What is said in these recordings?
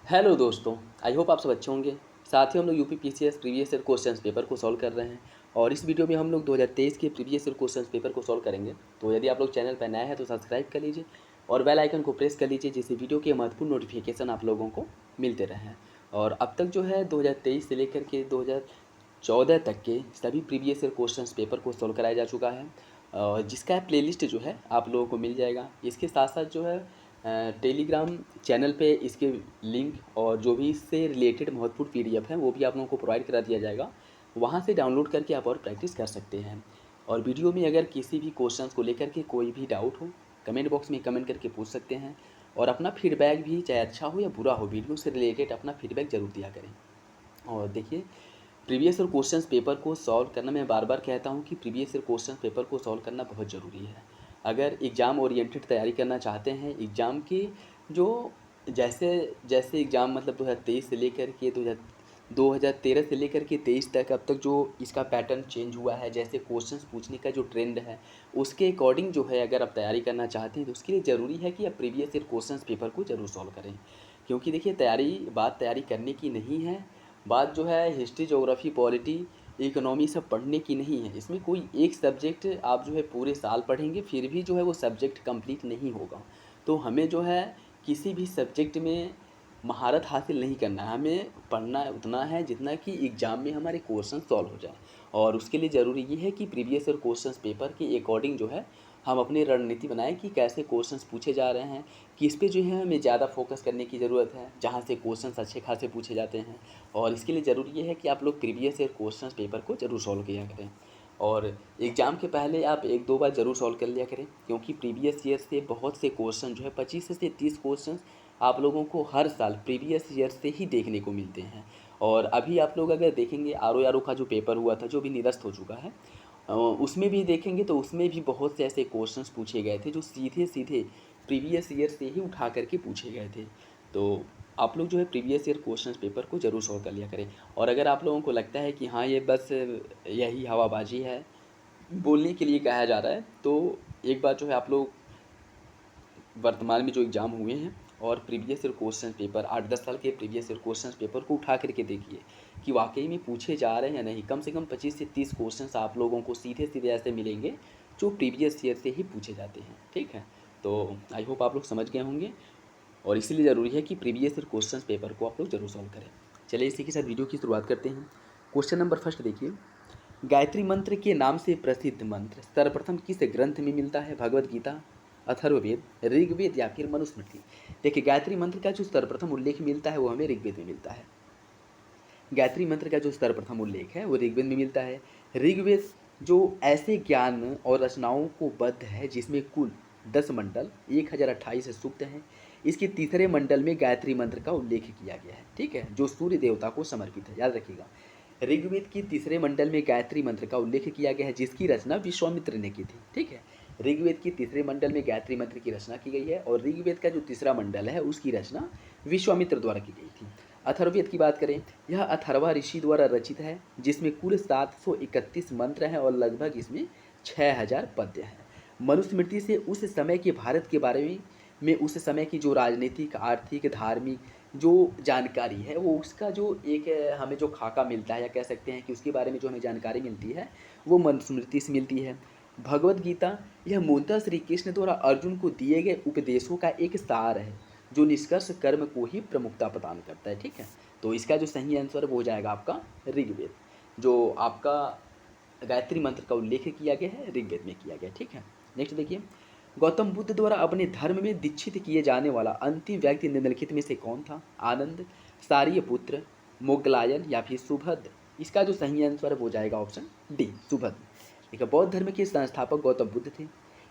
Hello दोस्तों, I hope आप सब अच्छे होंगे। साथ ही हम लोग UP PCS previous year questions paper को सॉल्व कर रहे हैं और इस वीडियो में हम लोग 2023 के प्रीवियस ईयर क्वेश्चंस पेपर को सॉल्व करेंगे। तो यदि आप लोग चैनल पर नए हैं तो सब्सक्राइब कर लीजिए और बेल आइकन को प्रेस कर लीजिए, जिससे वीडियो के महत्वपूर्ण नोटिफिकेशन आप लोगों को मिलते रहें। और अब तक जो है 2023 से लेकर के 2014 तक के सभी प्रीवियस ईयर क्वेश्चंस पेपर को सॉल्व कराया जा चुका है, जिसका प्लेलिस्ट जो है आप लोगों को मिल जाएगा। इसके साथ साथ जो है टेलीग्राम चैनल पे इसके लिंक और जो भी इससे रिलेटेड महत्वपूर्ण पीडीएफ है वो भी आप लोगों को प्रोवाइड करा दिया जाएगा। वहाँ से डाउनलोड करके आप और प्रैक्टिस कर सकते हैं। और वीडियो में अगर किसी भी क्वेश्चंस को लेकर के कोई भी डाउट हो, कमेंट बॉक्स में कमेंट करके पूछ सकते हैं। और अपना फीडबैक भी, चाहे अच्छा हो या बुरा हो, वीडियो से रिलेटेड अपना फीडबैक ज़रूर दिया करें। और देखिए, प्रीवियस ईयर क्वेश्चंस पेपर को सॉल्व करना, मैं बार बार कहता हूँ कि प्रीवियस ईयर क्वेश्चन पेपर को सॉल्व करना बहुत ज़रूरी है। अगर एग्ज़ाम ओरिएंटेड तैयारी करना चाहते हैं, एग्ज़ाम की जो जैसे जैसे एग्ज़ाम मतलब 2023 से लेकर के 2013 से लेकर के 23 तक अब तक जो इसका पैटर्न चेंज हुआ है, जैसे क्वेश्चंस पूछने का जो ट्रेंड है उसके अकॉर्डिंग जो है अगर आप तैयारी करना चाहते हैं तो उसके लिए ज़रूरी है कि आप प्रीवियस ईयर क्वेश्चंस पेपर को ज़रूर सॉल्व करें। क्योंकि देखिए, बात तैयारी करने की नहीं है, बात जो है हिस्ट्री, ज्योग्राफी, पॉलिटी, इकोनॉमी सब पढ़ने की नहीं है। इसमें कोई एक सब्जेक्ट आप जो है पूरे साल पढ़ेंगे फिर भी जो है वो सब्जेक्ट कंप्लीट नहीं होगा। तो हमें जो है किसी भी सब्जेक्ट में महारत हासिल नहीं करना है, हमें पढ़ना उतना है जितना कि एग्ज़ाम में हमारे क्वेश्चन सॉल्व हो जाए। और उसके लिए ज़रूरी ये है कि प्रीवियस ईयर क्वेश्चंस पेपर के अकॉर्डिंग जो है हम अपनी रणनीति बनाएं कि कैसे क्वेश्चंस पूछे जा रहे हैं, किस पे जो है हमें ज़्यादा फोकस करने की ज़रूरत है, जहाँ से क्वेश्चंस अच्छे खासे पूछे जाते हैं। और इसके लिए ज़रूरी ये है कि आप लोग प्रीवियस ईयर क्वेश्चंस पेपर को ज़रूर सॉल्व किया करें। और एग्ज़ाम के पहले आप एक दो बार ज़रूर सॉल्व कर लिया करें, क्योंकि प्रीवियस ईयर से बहुत से क्वेश्चन जो है 25 से 30 क्वेश्चन आप लोगों को हर साल प्रीवियस ईयर से ही देखने को मिलते हैं। और अभी आप लोग अगर देखेंगे आर का जो पेपर हुआ था, जो भी निरस्त हो चुका है, उसमें भी देखेंगे तो उसमें भी बहुत से ऐसे क्वेश्चंस पूछे गए थे जो सीधे सीधे प्रीवियस ईयर से ही उठा करके पूछे गए थे। तो आप लोग जो है प्रीवियस ईयर क्वेश्चंस पेपर को ज़रूर सॉल्व कर लिया करें। और अगर आप लोगों को लगता है कि हाँ, ये बस यही हवाबाजी है, बोलने के लिए कहा जा रहा है, तो एक बार जो है आप लोग वर्तमान में जो एग्ज़ाम हुए हैं और प्रीवियस ईयर क्वेश्चन पेपर 8-10 साल के प्रीवियस ईयर क्वेश्चन पेपर को उठा करके देखिए कि वाकई में पूछे जा रहे हैं या नहीं। कम से कम 25 से 30 क्वेश्चन आप लोगों को सीधे सीधे ऐसे मिलेंगे जो प्रीवियस ईयर से ही पूछे जाते हैं। ठीक है, तो आई होप आप लोग समझ गए होंगे। और इसीलिए ज़रूरी है कि प्रीवियस ईयर क्वेश्चन पेपर को आप लोग जरूर सॉल्व करें। चलिए इसी के साथ वीडियो की शुरुआत करते हैं। क्वेश्चन नंबर फर्स्ट देखिए, गायत्री मंत्र के नाम से प्रसिद्ध मंत्र सर्वप्रथम किस ग्रंथ में मिलता है? भगवत गीता, अथर्ववेद, ऋग्वेद या फिर मनुस्मृति? देखिए, गायत्री मंत्र का जो सर्वप्रथम उल्लेख मिलता है वो हमें ऋग्वेद में मिलता है। गायत्री मंत्र का जो सर्वप्रथम उल्लेख है वो ऋग्वेद में मिलता है। ऋग्वेद जो ऐसे ज्ञान और रचनाओं को बद्ध है जिसमें कुल 10 मंडल 1028 सूक्त हैं। इसके तीसरे मंडल में गायत्री मंत्र का उल्लेख किया गया है, ठीक है, जो सूर्य देवता को समर्पित है। याद रखिएगा, ऋग्वेद की तीसरे मंडल में गायत्री मंत्र का उल्लेख किया गया है, जिसकी रचना विश्वामित्र ने की थी। ठीक है, ऋग्वेद की तीसरे मंडल में गायत्री मंत्र की रचना की गई है और ऋग्वेद का जो तीसरा मंडल है उसकी रचना विश्वामित्र द्वारा की गई थी। अथर्ववेद की बात करें, यह अथर्वा ऋषि द्वारा रचित है, जिसमें कुल 731 मंत्र हैं और लगभग इसमें 6000 पद्य हैं। मनुस्मृति से उस समय के भारत के बारे में उस समय की जो राजनीतिक, आर्थिक, धार्मिक जो जानकारी है वो उसका जो एक हमें जो खाका मिलता है, या कह सकते हैं कि उसके बारे में जो हमें जानकारी मिलती है वो मनुस्मृति से मिलती है। भगवत गीता, यह मूलतः श्री कृष्ण द्वारा अर्जुन को दिए गए उपदेशों का एक सार है, जो निष्कर्ष कर्म को ही प्रमुखता प्रदान करता है। ठीक है, तो इसका जो सही आंसर वो हो जाएगा आपका ऋग्वेद। जो आपका गायत्री मंत्र का उल्लेख किया गया है ऋग्वेद में किया गया है। ठीक है, नेक्स्ट देखिए, गौतम बुद्ध द्वारा अपने धर्म में दीक्षित किए जाने वाला अंतिम व्यक्ति निम्नलिखित में से कौन था? आनंद, सारियपुत्र, मोगलायन या फिर सुभद्र? इसका जो सही आंसर है वो जाएगा ऑप्शन डी, सुभद्र। देखिए, बौद्ध धर्म के संस्थापक गौतम बुद्ध थे।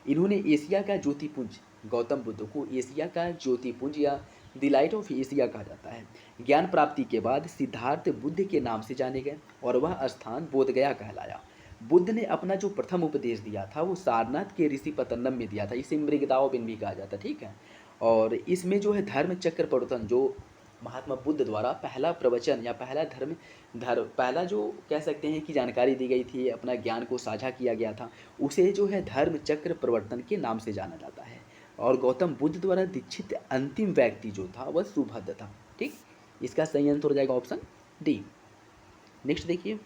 इन्होंने एशिया का ज्योतिपुंज, गौतम बुद्ध को एशिया का ज्योतिपुंज या द लाइट ऑफ एशिया कहा जाता है। ज्ञान प्राप्ति के बाद सिद्धार्थ बुद्ध के नाम से जाने गए और वह स्थान बोधगया कहलाया। बुद्ध ने अपना जो प्रथम उपदेश दिया था वो सारनाथ के ऋषि पतन्नम में दिया था। इसे मृगदाओ बिन भी कहा जाता है। ठीक है, और इसमें जो है धर्म चक्र प्रवर्तन, जो महात्मा बुद्ध द्वारा पहला प्रवचन या पहला जो कह सकते हैं कि जानकारी दी गई थी, अपना ज्ञान को साझा किया गया था, उसे जो है धर्म चक्र प्रवर्तन के नाम से जाना जाता है। और गौतम बुद्ध द्वारा दीक्षित अंतिम व्यक्ति जो था वह सुभद्र था। ठीक, इसका सही आंसर हो जाएगा ऑप्शन डी। नेक्स्ट देखिए,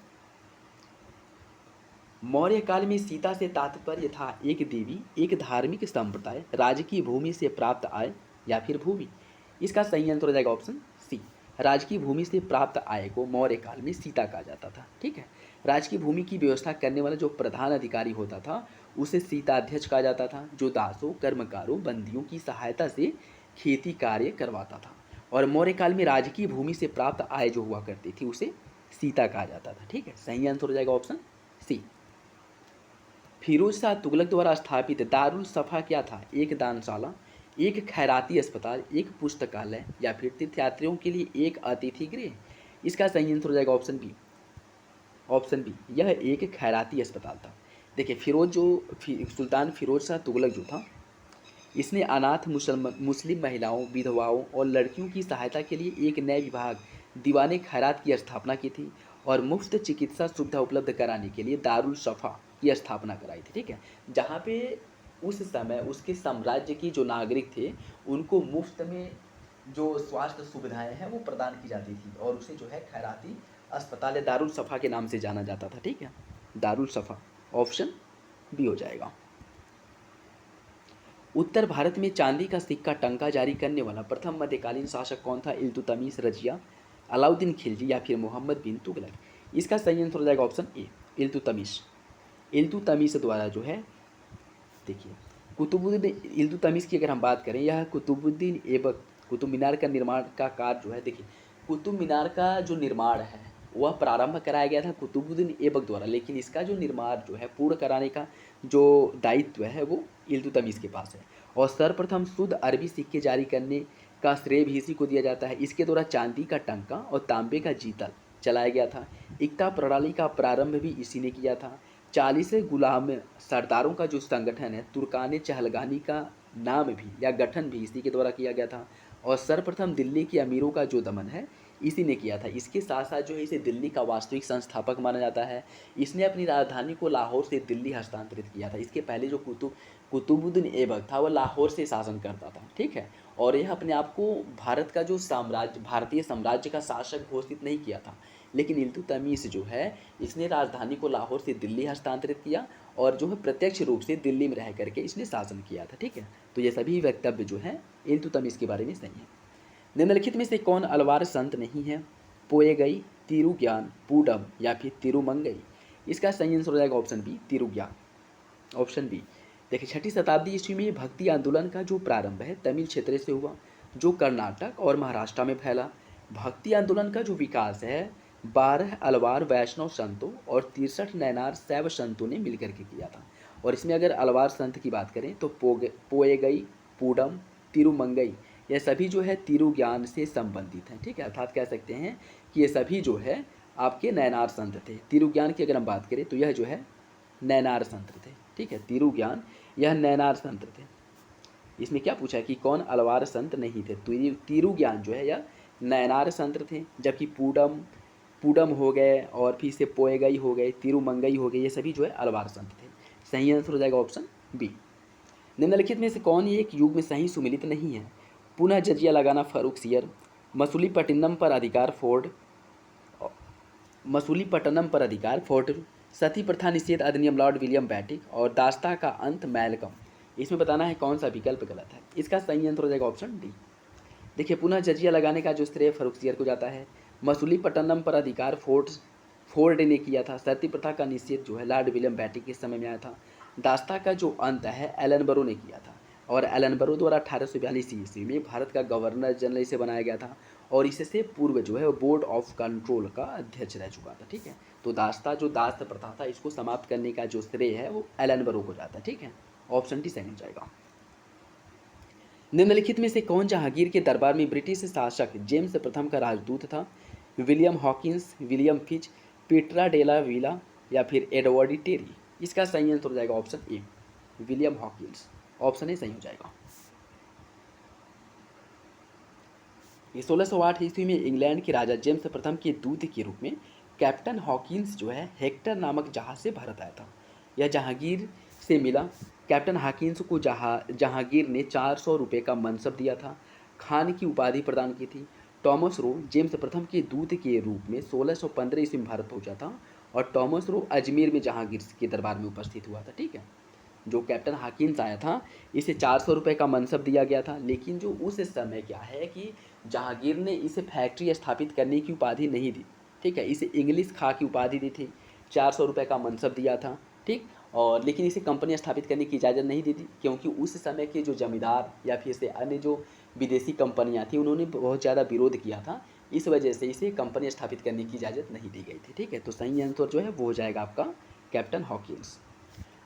मौर्य काल में सीता से तात्पर्य था एक देवी, एक धार्मिक संप्रदाय, राजकीय भूमि से प्राप्त आय या फिर भूमि। इसका सही आंसर हो जाएगा ऑप्शन सी। राजकीय भूमि से प्राप्त आय को मौर्य काल में सीता कहा जाता था। ठीक है, राजकीय भूमि की व्यवस्था करने वाला जो प्रधान अधिकारी होता था उसे सीताध्यक्ष कहा जाता था, जो दासों, कर्मकारों, बंदियों की सहायता से खेती कार्य करवाता था। और मौर्य काल में राजकीय भूमि से प्राप्त आय जो हुआ करती थी उसे सीता कहा जाता था। ठीक है, सही आंसर हो जाएगा ऑप्शन सी। फिरोज शाह तुगलक द्वारा स्थापित दारुल सफ़ा क्या था? एक दानशाला, एक खैराती अस्पताल, एक पुस्तकालय या फिर तीर्थयात्रियों के लिए एक अतिथि गृह। इसका सही आंसर हो जाएगा ऑप्शन बी। ऑप्शन बी, यह एक खैराती अस्पताल था। देखिए, सुल्तान फिरोज शाह तुगलक जो था, इसने अनाथ मुस्लिम महिलाओं, विधवाओं और लड़कियों की सहायता के लिए एक नए विभाग दीवाने खैरात की स्थापना की थी और मुफ्त चिकित्सा सुविधा उपलब्ध कराने के लिए दारुल सफ़ा की स्थापना कराई थी। ठीक है, जहाँ पे उस समय उसके साम्राज्य की जो नागरिक थे उनको मुफ्त में जो स्वास्थ्य सुविधाएं हैं वो प्रदान की जाती थी और उसे जो है खैराती अस्पताल या दारुल सफ़ा के नाम से जाना जाता था। ठीक है, दारुल सफ़ा ऑप्शन बी हो जाएगा। उत्तर भारत में चांदी का सिक्का टंका जारी करने वाला प्रथम मध्यकालीन शासक कौन था? इल्तुतमिश रजिया, अलाउद्दीन खिलजी या फिर मोहम्मद बिन तुगलक। इसका सही आंसर हो जाएगा ऑप्शन ए, इल्तुतमिश। इल्तुतमिश द्वारा जो है, देखिए, कुतुबुद्दीन इल्तुतमिश की अगर हम बात करें, यह कुतुबुद्दीन ऐबक कुतुब मीनार का निर्माण का कार्य जो है, देखिए, कुतुब मीनार का जो निर्माण है वह प्रारंभ कराया गया था कुतुबुद्दीन ऐबक द्वारा, लेकिन इसका जो निर्माण जो है पूर्ण कराने का जो दायित्व है वो इल्तुतमिश के पास है। और सर्वप्रथम शुद्ध अरबी सिक्के जारी करने का श्रेय भी इसी को दिया जाता है। इसके द्वारा चांदी का टंका और तांबे का जीतल चलाया गया था। इक्ता प्रणाली का प्रारंभ भी इसी ने किया था। 40 गुलाम सरदारों का जो संगठन है तुर्कान चहलगानी का नाम भी या गठन भी इसी के द्वारा किया गया था। और सर्वप्रथम दिल्ली के अमीरों का जो दमन है इसी ने किया था। इसके साथ साथ जो है इसे दिल्ली का वास्तविक संस्थापक माना जाता है। इसने अपनी राजधानी को लाहौर से दिल्ली हस्तांतरित किया था। इसके पहले जो कुतुबुद्दीन ऐबक था वह लाहौर से शासन करता था। ठीक है, और यह अपने आप को भारत का जो साम्राज्य, भारतीय साम्राज्य का शासक घोषित नहीं किया था, लेकिन इल्तुतमिश जो है इसने राजधानी को लाहौर से दिल्ली हस्तांतरित किया और जो है प्रत्यक्ष रूप से दिल्ली में रह करके इसने शासन किया था। ठीक है, तो ये सभी वक्तव्य जो है इल्तुतमिश के बारे में सही है। निम्नलिखित में से कौन अलवार संत नहीं है? पोएगई, तिरुज्ञान, पूडम या फिर तिरुमंगई। इसका सही आंसर हो जाएगा option B, Tirugnan. Option B. देखिए, 6ठी शताब्दी ईस्वी में भक्ति आंदोलन का जो प्रारंभ है तमिल क्षेत्र से हुआ, जो कर्नाटक और महाराष्ट्र में फैला। भक्ति आंदोलन का जो विकास है 12 अलवार वैष्णव संतों और 63 नैनार शैव संतों ने मिलकर के किया था। और इसमें अगर अलवार संत की बात करें तो पोएगई, पूडम, तिरुमंगई, यह सभी जो है तिरुज्ञान से संबंधित हैं। ठीक है, अर्थात कह सकते हैं कि ये सभी जो है आपके नैनार संत थे। तिरुज्ञान की अगर हम बात करें तो यह जो है नैनार संत थे। ठीक है, तिरुज्ञान यह नैनार संत थे। इसमें क्या पूछा है कि कौन अलवार संत नहीं थे? तो तिरुज्ञान जो है यह नैनार संत थे, जबकि पूडम हो गए और फिर से पोएगई हो गए, तिरुमंगई हो गए, ये सभी जो है अलवार संत थे। सही आंसर हो जाएगा ऑप्शन बी। निम्नलिखित में से कौन एक युग में सही सुमिलित नहीं है? पुनः जजिया लगाना फर्रुखसियर, मसूलीपट्टनम पर अधिकार फोर्ट, सती प्रथा निषेध अधिनियम लॉर्ड विलियम बैटिक और दास्ता का अंत मैलकम। इसमें बताना है कौन सा विकल्प गलत है। इसका सही आंसर हो जाएगा ऑप्शन डी। देखिए, पुनः जजिया लगाने का जो श्रेय फर्रुखसियर को जाता है। मसूलीपट्टनम पर अधिकार फोर्ड ने किया था। सती प्रथा का निषेध जो है लॉर्ड विलियम बैटिक के समय में आया था। दास्ता का जो अंत है एलनबरो ने किया था और एलनबरो द्वारा 1842 ईस्वी में भारत का गवर्नर जनरल इसे बनाया गया था और इससे पूर्व जो है वो बोर्ड ऑफ कंट्रोल का अध्यक्ष रह चुका था। ठीक है, तो दास्त प्रथा था इसको समाप्त करने का जो श्रेय है वो एलनबरो को जाता है। ठीक है, ऑप्शन डी सही हो जाएगा। निम्नलिखित में से कौन जहांगीर के दरबार में ब्रिटिश शासक जेम्स प्रथम का राजदूत था? विलियम हॉकिंस, विलियम फिच, पीटरा डेला विला या फिर एडवर्ड टेरी। इसका सही आंसर हो जाएगा option A, William Hawkins. Option A सही हो जाएगा। 1608 ईस्वी में इंग्लैंड के राजा जेम्स प्रथम के दूत के रूप में कैप्टन हॉकिंस जो है हेक्टर नामक जहाज से भारत आया था। यह जहांगीर से मिला कैप्टन हाकिन्स को जहांगीर ने 400 रुपये का मनसब दिया था। खान की उपाधि प्रदान की थी। टॉमस रो जेम्स प्रथम के दूत के रूप में 1615 ईस्वी में भारत पहुंचा था और टॉमस रो अजमेर में जहांगीर के दरबार में उपस्थित हुआ था। ठीक है, जो कैप्टन हाकिन्स आया था इसे 400 रुपये का मनसब दिया गया था, लेकिन जो उस समय क्या है कि जहांगीर ने इसे फैक्ट्री स्थापित करने की उपाधि नहीं दी। ठीक है, इसे इंग्लिश खा की उपाधि दी थी, 400 रुपये का मनसब दिया था। ठीक, और लेकिन इसे कंपनी स्थापित करने की इजाज़त नहीं दी थी, क्योंकि उस समय के जो जमींदार या फिर से अन्य जो विदेशी कंपनियां थी उन्होंने बहुत ज़्यादा विरोध किया था। इस वजह से इसे कंपनी स्थापित करने की इजाज़त नहीं दी गई थी। ठीक है, तो सही आंसर जो है वो हो जाएगा आपका कैप्टन हॉकिन्स।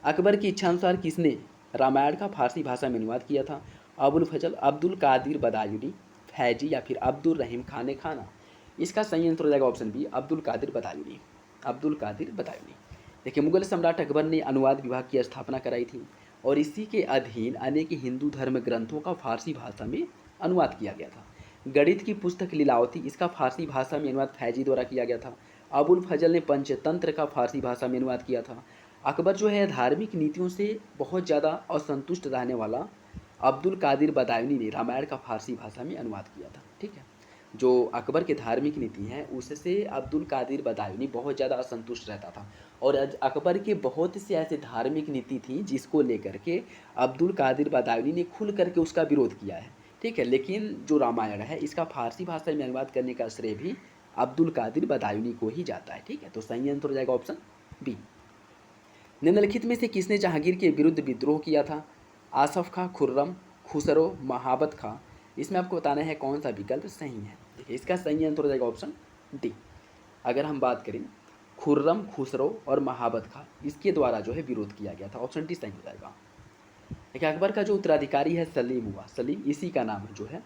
अकबर की इच्छानुसार किसने रामायण का फारसी भाषा में अनुवाद किया था? अबुल फजल, अब्दुल कादिर बदायूनी, फैजी या फिर अब्दुल रहीम खान ने खाना। इसका सही आंसर हो जाएगा ऑप्शन बी, अब्दुल कादिर बदायूनी। अब्दुल कादिर बदायूनी। देखिए, मुगल सम्राट अकबर ने अनुवाद विभाग की स्थापना कराई थी और इसी के अधीन अनेक हिंदू धर्म ग्रंथों का फारसी भाषा में अनुवाद किया गया था। गणित की पुस्तक लीलावती, इसका फारसी भाषा में अनुवाद फैजी द्वारा किया गया था। अबुल फजल ने पंचतंत्र का फारसी भाषा में अनुवाद किया था। अकबर जो है धार्मिक नीतियों से बहुत ज़्यादा असंतुष्ट रहने वाला अब्दुल कादिर बदायूनी ने रामायण का फारसी भाषा में अनुवाद किया था। ठीक है, जो अकबर की धार्मिक नीति है उससे अब्दुल कादिर बदायूनी बहुत ज़्यादा असंतुष्ट रहता था और अकबर के बहुत से ऐसे धार्मिक नीति थी जिसको लेकर के अब्दुल कादिर बदायूनी ने खुल करके उसका विरोध किया है। ठीक है, लेकिन जो रामायण है इसका फारसी भाषा में अनुवाद करने का श्रेय भी अब्दुल कादिर बदायूनी को ही जाता है। ठीक है, तो सही आंसर हो जाएगा ऑप्शन बी। निम्नलिखित में से किसने जहांगीर के विरुद्ध विद्रोह किया था? आसफ खां, खुर्रम, खुसरो, महाबत खां। इसमें आपको बताना है कौन सा विकल्प सही है। देखिए, इसका सही आंसर हो जाएगा ऑप्शन डी। अगर हम बात करें खुर्रम, खुसरो और महाबत खां, इसके द्वारा जो है विरोध किया गया था, ऑप्शन डी सही हो जाएगा। देखिए, अकबर का जो उत्तराधिकारी है सलीम हुआ, सलीम इसी का नाम है जो है,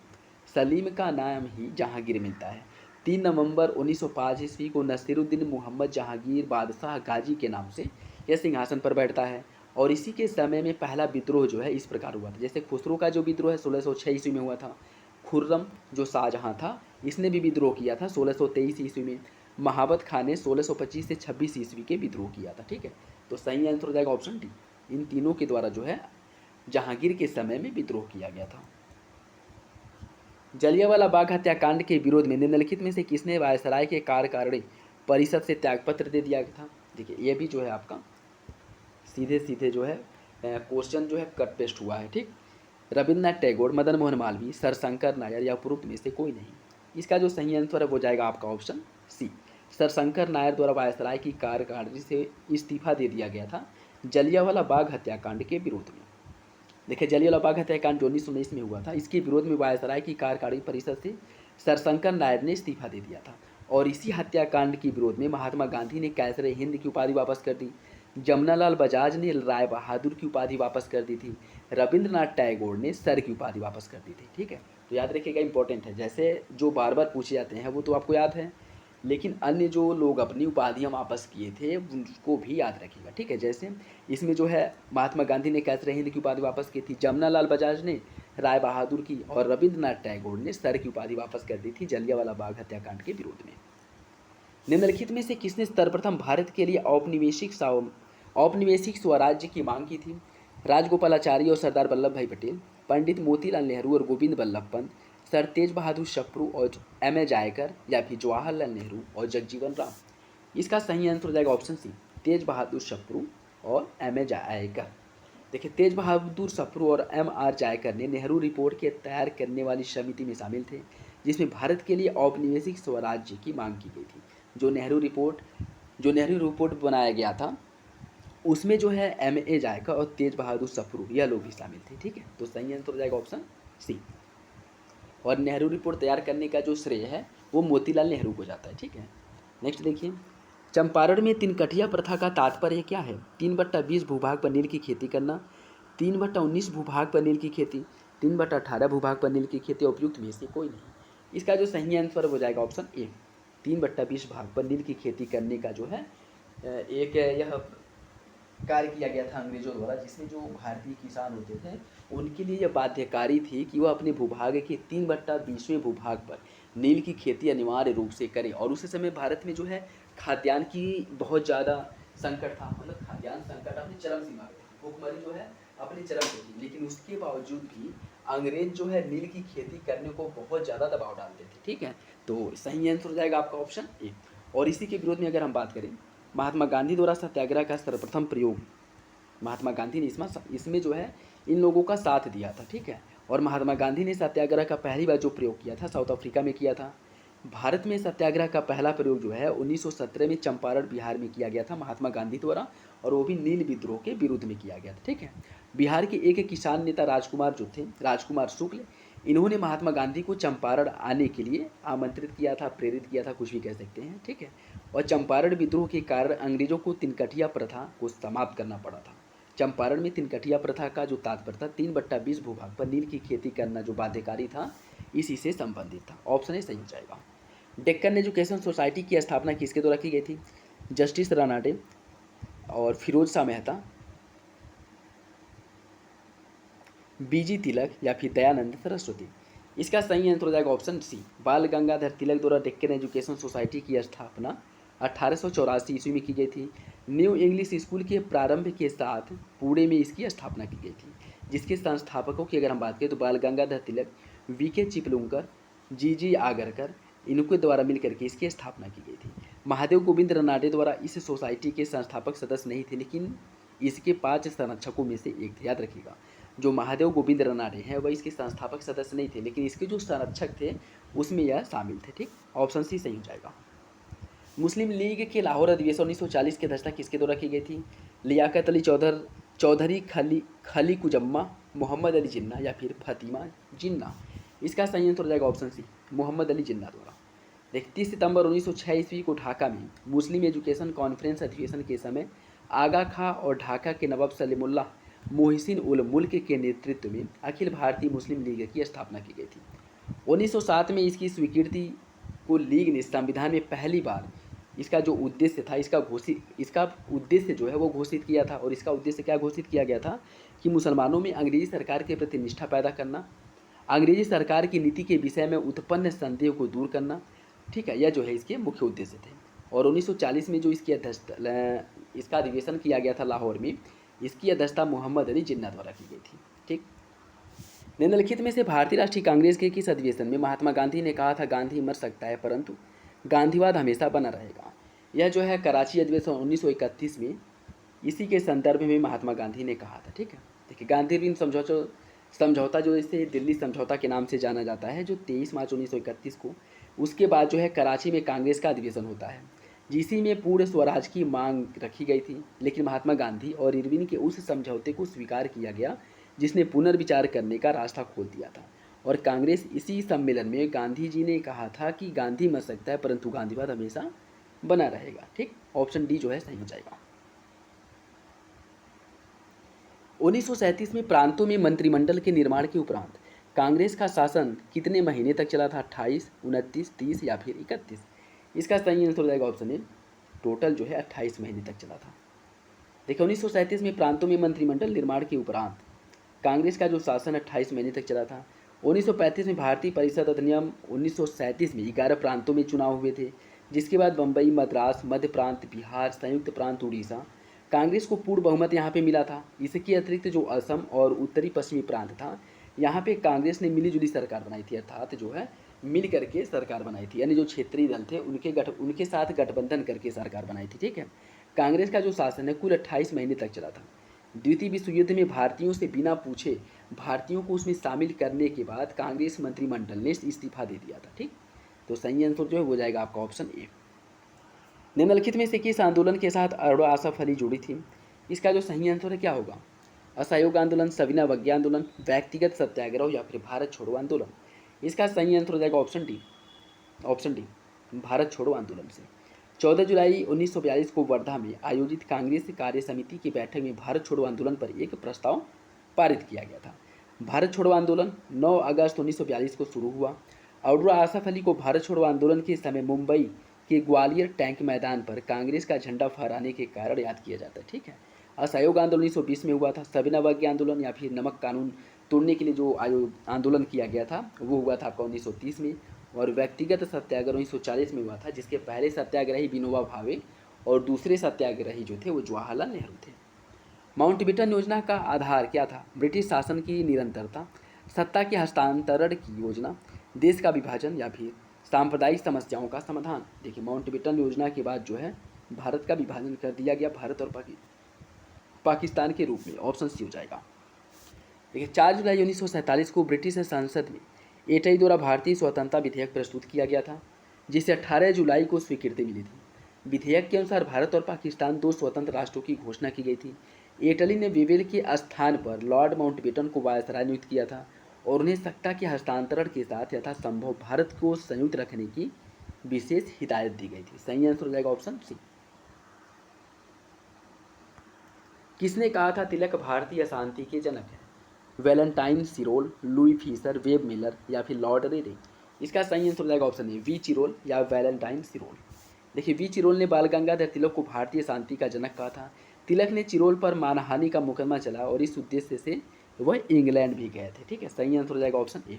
सलीम का नाम ही जहांगीर मिलता है। 3 नवंबर 1905 ईस्वी को नसीरुद्दीन मोहम्मद जहांगीर बादशाह गाजी के नाम से यह सिंहासन पर बैठता है और इसी के समय में पहला विद्रोह जो है इस प्रकार हुआ था। जैसे खुसरो का जो विद्रोह है 1606 ईस्वी में हुआ था। खुर्रम जो शाहजहाँ था इसने भी विद्रोह किया था 1623 ईस्वी में। महाबत खान ने 1625 से 26 ईस्वी के विद्रोह किया था। ठीक है, तो सही आंसर हो जाएगा ऑप्शन डी। इन तीनों के द्वारा जो है जहांगीर के समय में विद्रोह किया गया था। जलियांवाला बाग हत्याकांड के विरोध में निम्नलिखित में से किसने वायसराय के कार्यकारिणी परिषद से त्यागपत्र दे दिया था? देखिए, ये भी जो है आपका सीधे सीधे जो है क्वेश्चन जो है कट पेस्ट हुआ है। ठीक, रविन्द्रनाथ टैगोर, मदन मोहन मालवीय, सरशंकर नायर या उपरोक्त में से कोई नहीं। इसका जो सही आंसर है वो जाएगा आपका ऑप्शन सी, सरशंकर नायर द्वारा वायसराय की कार्यकारिणी से इस्तीफा दे दिया गया था जलियांवाला बाग हत्याकांड के विरोध में। देखिए, जलियांवाला बाग हत्याकांड जो 1919 में हुआ था इसके विरोध में वायसराय की कार्यकारिणी परिषद से सरशंकर नायर ने इस्तीफा दे दिया था और इसी हत्याकांड के विरोध में महात्मा गांधी ने कैसरे हिंद की उपाधि वापस कर दी। जमनालाल बजाज ने राय बहादुर की उपाधि वापस कर दी थी। रविंद्रनाथ टैगोर ने सर की उपाधि वापस कर दी थी। ठीक है, तो याद रखिएगा, इंपॉर्टेंट है। जैसे जो बार बार पूछे जाते हैं वो तो आपको याद है, लेकिन अन्य जो लोग अपनी उपाधियाँ वापस किए थे उनको भी याद रखिएगा। ठीक है, जैसे इसमें जो है महात्मा गांधी ने कैसरे हिंद की उपाधि वापस की थी, जमनालाल बजाज ने राय बहादुर की और रविंद्रनाथ टैगोर ने सर की उपाधि वापस कर दी थी जलियांवाला बाग हत्याकांड के विरोध में। निम्नलिखित में से किसने सर्वप्रथम भारत के लिए औपनिवेशिक स्वराज्य की मांग की थी? राजगोपालाचारी और सरदार वल्लभ भाई पटेल, पंडित मोतीलाल नेहरू और गोविंद बल्लभ पंत, सर तेज बहादुर सप्रू और M.A. जायकर या फिर जवाहरलाल नेहरू और जगजीवन राम। इसका सही आंसर हो जाएगा ऑप्शन सी, तेज बहादुर सप्रू और M.A. जायकर। देखिए, तेज बहादुर सप्रू और M.R. जायकर ने नेहरू रिपोर्ट के तैयार करने वाली समिति में शामिल थे जिसमें भारत के लिए औपनिवेशिक स्वराज्य की मांग की गई थी। जो नेहरू रिपोर्ट बनाया गया था उसमें जो है M.A. जायकर और तेज बहादुर सप्रू यह लोग भी शामिल थे। ठीक है, तो सही आंसर हो जाएगा ऑप्शन सी और नेहरू रिपोर्ट तैयार करने का जो श्रेय है वो मोतीलाल नेहरू को जाता है। ठीक है, नेक्स्ट देखिए, चंपारण में 3 कठिया प्रथा का तात्पर्य क्या है? 3/20 भूभाग पर नील की खेती करना, 3/19 भूभाग पर नील की खेती, 3/18 भूभाग पर नील की खेती, उपयुक्त में से कोई नहीं। इसका जो सही आंसर हो जाएगा ऑप्शन ए, 3/20 भाग पर नील की खेती करने का जो है एक यह कार्य किया गया था अंग्रेजों द्वारा, जिसमें जो भारतीय किसान होते थे उनके लिए यह बाध्यकारी थी कि वह अपने भूभाग के 3/20वें भूभाग पर नील की खेती अनिवार्य रूप से करें। और उस समय भारत में जो है खाद्यान्न की बहुत ज़्यादा संकट था, मतलब खाद्यान्न संकट अपनी चरम सीमा पे था। भूखमरी जो है अपने चरम पे थी, लेकिन उसके बावजूद भी अंग्रेज जो है नील की खेती करने को बहुत ज़्यादा दबाव डालते थे। ठीक है, तो सही आंसर हो जाएगा आपका ऑप्शन ए। और इसी के विरोध में अगर हम बात करें, महात्मा गांधी द्वारा सत्याग्रह का सर्वप्रथम प्रयोग, महात्मा गांधी ने इसमें जो है इन लोगों का साथ दिया था। ठीक है, और महात्मा गांधी ने सत्याग्रह का पहली बार जो प्रयोग किया था साउथ अफ्रीका में किया था। भारत में सत्याग्रह का पहला प्रयोग जो है 1917 में चंपारण बिहार में किया गया था महात्मा गांधी द्वारा, और वो भी नील विद्रोह के विरुद्ध में किया गया था। ठीक है, बिहार के एक किसान नेता राजकुमार जो थे, राजकुमार शुक्ल, इन्होंने महात्मा गांधी को चंपारण आने के लिए आमंत्रित किया था, प्रेरित किया था, कुछ भी कह सकते हैं। ठीक है, और चंपारण विद्रोह के कारण अंग्रेजों को तिनकठिया प्रथा को समाप्त करना पड़ा था। चंपारण में तिनकठिया प्रथा का जो तात्पर्य था 3/20 भूभाग पर नील की खेती करना जो बाध्यकारी था, इसी से संबंधित था। ऑप्शन ए सही हो जाएगा। डेक्कन एजुकेशन सोसाइटी की स्थापना किसके द्वारा की गई थी? जस्टिस रानाडे और फिरोज शाह मेहता, बीजी तिलक या फिर दयानंद सरस्वती। इसका सही आंसर हो जाएगा ऑप्शन सी, बाल गंगाधर तिलक द्वारा डेक्कन एजुकेशन सोसाइटी की स्थापना 1884 ईस्वी में की गई थी। न्यू इंग्लिश स्कूल के प्रारंभ के साथ पुणे में इसकी स्थापना की गई थी, जिसके संस्थापकों की अगर हम बात करें तो बाल गंगाधर तिलक, वीके चिपलुंकर, जी आगरकर, इनके द्वारा मिलकर के इसकी स्थापना की गई थी। महादेव गोविंद रनाडे द्वारा इस सोसाइटी के संस्थापक सदस्य नहीं थे, लेकिन इसके 5 संरक्षकों में से एक थे। याद रखिएगा, जो महादेव गोविंद रनाडे हैं वह इसके संस्थापक सदस्य नहीं थे, लेकिन इसके जो संरक्षक थे उसमें यह शामिल थे। ठीक, ऑप्शन सी सही हो जाएगा। मुस्लिम लीग के लाहौर अधिवेशन 1940 की अध्यक्षता किसके द्वारा की गई थी? लियाकत अली चौधरी, खली कुजम्मा, मोहम्मद अली जिन्ना या फिर फतिमा जिन्ना। इसका सही आंसर हो जाएगा ऑप्शन सी, मोहम्मद अली जिन्ना द्वारा। 31 सितंबर 1906 ईस्वी को ढाका में मुस्लिम एजुकेशन कॉन्फ्रेंस अधिवेशन के समय आगा खां और ढाका के नवाब सलीमुल्लाह मोहसिन उल मुल्क के नेतृत्व में अखिल भारतीय मुस्लिम लीग की स्थापना की गई थी। 1907 में इसकी स्वीकृति को लीग ने संविधान में पहली बार इसका जो उद्देश्य था इसका उद्देश्य जो है वो घोषित किया था। और इसका उद्देश्य क्या घोषित किया गया था कि मुसलमानों में अंग्रेजी सरकार के प्रति निष्ठा पैदा करना, अंग्रेजी सरकार की नीति के विषय में उत्पन्न संदेह को दूर करना। ठीक है, यह जो है इसके मुख्य उद्देश्य थे। और 1940 में जो इसकी इसका अधिवेशन किया गया था लाहौर में, इसकी अध्यक्षता मोहम्मद अली जिन्ना द्वारा की गई थी। ठीक, निम्नलिखित में से भारतीय राष्ट्रीय कांग्रेस के किस अधिवेशन में महात्मा गांधी ने कहा था गांधी मर सकता है परंतु गांधीवाद हमेशा बना रहेगा? यह जो है कराची अधिवेशन 1931 में, इसी के संदर्भ में महात्मा गांधी ने कहा था। ठीक है, देखिए गांधी ऋण समझौता जो इसे दिल्ली समझौता के नाम से जाना जाता है, जो 23 मार्च 1931 को, उसके बाद जो है कराची में कांग्रेस का अधिवेशन होता है, जिसी में पूर्ण स्वराज की मांग रखी गई थी। लेकिन महात्मा गांधी और इरविन के उस समझौते को स्वीकार किया गया जिसने पुनर्विचार करने का रास्ता खोल दिया था। और कांग्रेस इसी सम्मेलन में गांधी जी ने कहा था कि गांधी मर सकता है परंतु गांधीवाद हमेशा बना रहेगा। ठीक, ऑप्शन डी जो है सही हो जाएगा। 1937 में प्रांतों में मंत्रिमंडल के निर्माण के उपरांत कांग्रेस का शासन कितने महीने तक चला था? 28, 29, 30 या फिर 31? इसका सही आंसर हो जाएगा ऑप्शन ए, टोटल जो है 28 महीने तक चला था। देखिए 1937 में प्रांतों में मंत्रिमंडल निर्माण के उपरांत कांग्रेस का जो शासन 28 महीने तक चला था। 1935 में भारतीय परिषद अधिनियम 1937 में 11 प्रांतों में चुनाव हुए थे, जिसके बाद बम्बई, मद्रास, मध्य प्रांत, बिहार, संयुक्त प्रांत उड़ीसा, कांग्रेस को पूर्ण बहुमत यहाँ पे मिला था। इसके अतिरिक्त जो असम और उत्तरी पश्चिमी प्रांत था, यहाँ पे कांग्रेस ने मिलीजुली सरकार बनाई थी, अर्थात जो है मिल करके सरकार बनाई थी, यानी जो क्षेत्रीय दल थे उनके साथ गठबंधन करके सरकार बनाई थी। ठीक है, कांग्रेस का जो शासन है कुल 28 महीने तक चला था। द्वितीय विश्व युद्ध में भारतीयों से बिना पूछे भारतीयों को उसमें शामिल करने के बाद कांग्रेस मंत्रिमंडल ने इस्तीफा दे दिया था। ठीक, तो सही आंसर जो है हो जाएगा आपका ऑप्शन ए। निम्नलिखित में से किस आंदोलन के साथ अरोड़ा आसफ अली जुड़ी थी? इसका जो सही आंसर है क्या होगा? असहयोग आंदोलन, सविनय अवज्ञा आंदोलन, व्यक्तिगत सत्याग्रह या फिर भारत छोड़ो आंदोलन? इसका सही आंसर हो जाएगा ऑप्शन डी, भारत छोड़ो आंदोलन से। 14 जुलाई 1942 को वर्धा में आयोजित कांग्रेस कार्य समिति की बैठक में भारत छोड़ो आंदोलन पर एक प्रस्ताव पारित किया गया था। भारत छोड़ो आंदोलन 9 अगस्त 1942 को शुरू हुआ। अरोड़ा आसफ अली को भारत छोड़ो आंदोलन के समय मुंबई के ग्वालियर टैंक मैदान पर कांग्रेस का झंडा फहराने के कारण याद किया जाता है। ठीक है, असहयोग आंदोलन 1920 में हुआ था। सविनय अवज्ञा आंदोलन या फिर नमक कानून तोड़ने के लिए जो आंदोलन किया गया था वो हुआ था आपका 1930 में। और व्यक्तिगत सत्याग्रह 1940 में हुआ था, जिसके पहले सत्याग्रही विनोबा भावे और दूसरे सत्याग्रही जो थे वो जवाहरलाल नेहरू थे। माउंटबेटन योजना का आधार क्या था? ब्रिटिश शासन की निरंतरता, सत्ता के हस्तांतरण की योजना, देश का विभाजन या फिर सांप्रदायिक समस्याओं का समाधान। देखिए माउंटबेटन योजना के बाद जो है भारत का विभाजन कर दिया गया भारत और पाकिस्तान के रूप में। ऑप्शन सी हो जाएगा। देखिए 4 जुलाई 1947 को ब्रिटिश संसद में एटई द्वारा भारतीय स्वतंत्रता विधेयक प्रस्तुत किया गया था, जिसे 18 जुलाई को स्वीकृति मिली थी। विधेयक के अनुसार भारत और पाकिस्तान 2 स्वतंत्र राष्ट्रों की घोषणा की गई थी। एटली ने वेवेल के स्थान पर लॉर्ड माउंटबेटन को वायसराय नियुक्त किया था और उन्हें सत्ता के हस्तांतरण के साथ यथासंभव भारत को संयुक्त रखने की विशेष हिदायत दी गई थी। सही आंसर हो जाएगा ऑप्शन सी। किसने कहा था तिलक भारतीय शांति के जनक है? Valentine सिरोल, Louis Fisher, web Miller या फिर लॉर्ड रेरे। इसका सही आंसर हो जाएगा ऑप्शन ए, वी चिरोल या वैलेंटाइन सिरोल। देखिए वी चिरोल ने बाल गंगाधर तिलक को भारतीय शांति का जनक कहा था। तिलक ने चिरोल पर मानहानि का मुकदमा चला और इस उद्देश्य से वह इंग्लैंड भी गए थे। ठीक है, सही आंसर हो जाएगा ऑप्शन ए।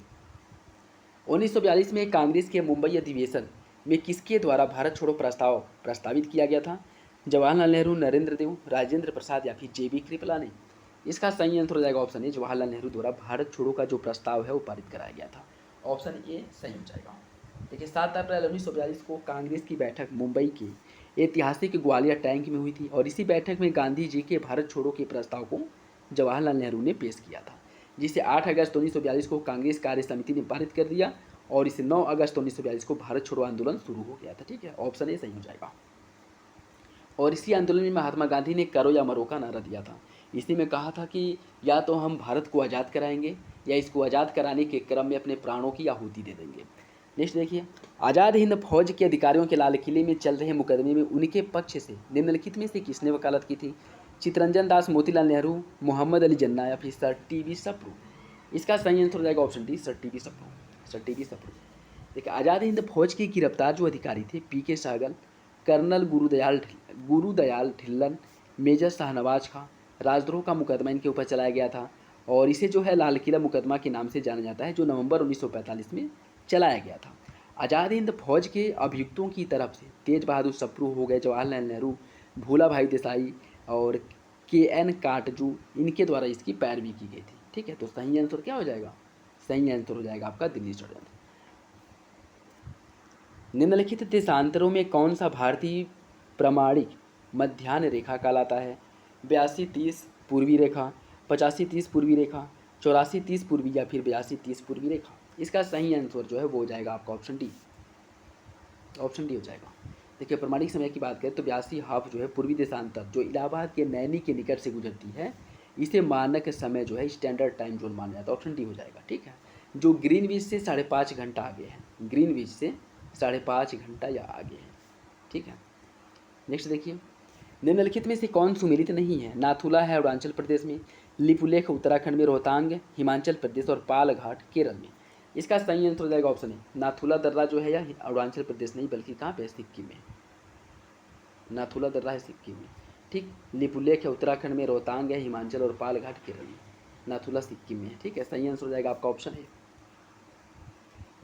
1942 में कांग्रेस के मुंबई अधिवेशन में किसके द्वारा भारत छोड़ो प्रस्ताव प्रस्तावित किया गया था? जवाहरलाल नेहरू, नरेंद्र देव, राजेंद्र प्रसाद या फिर जेबी कृपलानी। इसका सही आंसर हो जाएगा ऑप्शन ए, जवाहरलाल नेहरू द्वारा भारत छोड़ो का जो प्रस्ताव है वो पारित कराया गया था। ऑप्शन ए सही हो जाएगा। देखिए 7 अप्रैल 1942 को कांग्रेस की बैठक मुंबई के ऐतिहासिक ग्वालियर टैंक में हुई थी और इसी बैठक में गांधी जी के भारत छोड़ो के प्रस्ताव को जवाहरलाल नेहरू ने पेश किया था, जिसे 8 अगस्त 1942 को कांग्रेस कार्य समिति ने पारित कर दिया और इसे 9 अगस्त 1942 को भारत छोड़ो आंदोलन शुरू हो गया था। ठीक है, ऑप्शन ए सही हो जाएगा। और इसी आंदोलन में महात्मा गांधी ने करो या मरो का नारा दिया था। इसी में कहा था कि या तो हम भारत को आज़ाद कराएंगे या इसको आज़ाद कराने के क्रम में अपने प्राणों की आहुति दे देंगे। नेक्स्ट देखिए, आज़ाद हिंद फौज के अधिकारियों के लाल किले में चल रहे मुकदमे में उनके पक्ष से निम्नलिखित में से किसने वकालत की थी? चितरंजन दास, मोतीलाल नेहरू, मोहम्मद अली जिन्ना या फिर सर टी.वी. सप्रू। इसका सही आंसर हो जाएगा option D, sir T V. Sapru. Sir T V. Sapru. देखिए आज़ाद हिंद फौज के गिरफ्तार जो अधिकारी थे P K. Sahgal, colonel Gurdayal Dhillon, major Shahnawaz Khan. राजद्रोह का मुकदमा इनके ऊपर चलाया गया था और इसे जो है लाल किला मुकदमा के नाम से जाना जाता है, जो नवंबर 1945 में चलाया गया था। आज़ाद हिंद फौज के अभियुक्तों की तरफ से तेज बहादुर सप्रू हो गए, जवाहरलाल नेहरू, भूला भाई देसाई और के.एन. काटजू, इनके द्वारा इसकी पैरवी की गई थी। ठीक है, तो सही आंसर क्या हो जाएगा? सही आंसर हो जाएगा आपका दिल्ली षड्यंत्र। निम्नलिखित देशांतरों में कौन सा भारतीय प्रमाणिक मध्याह्न रेखा कहलाता है? 82-30 पूर्वी रेखा, 85-30 पूर्वी रेखा, 84-30 पूर्वी या फिर 82-30 पूर्वी रेखा। इसका सही आंसर जो है वो हो जाएगा आपका ऑप्शन डी। ऑप्शन डी हो जाएगा। देखिए प्रमाणिक समय की बात करें तो 82 हाफ जो है पूर्वी देशांतर जो इलाहाबाद के नैनी के निकट से गुजरती है, इसे मानक समय जो है स्टैंडर्ड टाइम जोन माना जाता है। ऑप्शन डी हो जाएगा। ठीक है, जो ग्रीनविच से 5.5 घंटा आगे है, ग्रीनविच से 5.5 घंटा या आगे है। ठीक है, नेक्स्ट देखिए, निम्नलिखित में से कौन सुमेलित नहीं है? नाथुला है अरुणाचल प्रदेश में, लिपुलेख उत्तराखंड में, रोहतांग हिमाचल प्रदेश और पालघाट केरल में। इसका सही आंसर हो जाएगा ऑप्शन ए, नाथुला दर्रा जो है या अरुणाचल प्रदेश नहीं बल्कि कहाँ पे? सिक्किम में। नाथुला दर्रा है सिक्किम में। ठीक, लिपुलेख है उत्तराखंड में, रोहतांग है हिमाचल और पालघाट केरल में, नाथुला सिक्किम में है। ठीक है, सही आंसर हो जाएगा आपका ऑप्शन ए।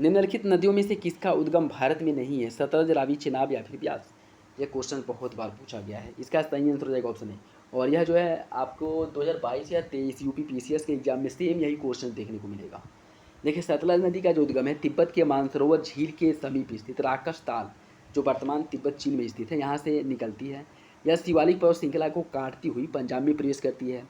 निम्नलिखित नदियों में से किसका उद्गम भारत में नहीं है? सतलज, रावी, चेनाब या फिर ब्यास। यह क्वेश्चन बहुत बार पूछा गया है। इसका सही आंसर हो जाएगा ऑप्शन ए। और यह जो है आपको 2022 या 23 यूपी पीसीएस के एग्जाम में सेम यही क्वेश्चन देखने को मिलेगा। देखिए सतलज नदी का जो उद्गम है तिब्बत के मानसरोवर झील के समीप स्थित राकस ताल, जो वर्तमान तिब्बत चीन में स्थित है, यहाँ से निकलती है। यह शिवालिक पर्वत श्रृंखला को काटती हुई पंजाब में प्रवेश करती है।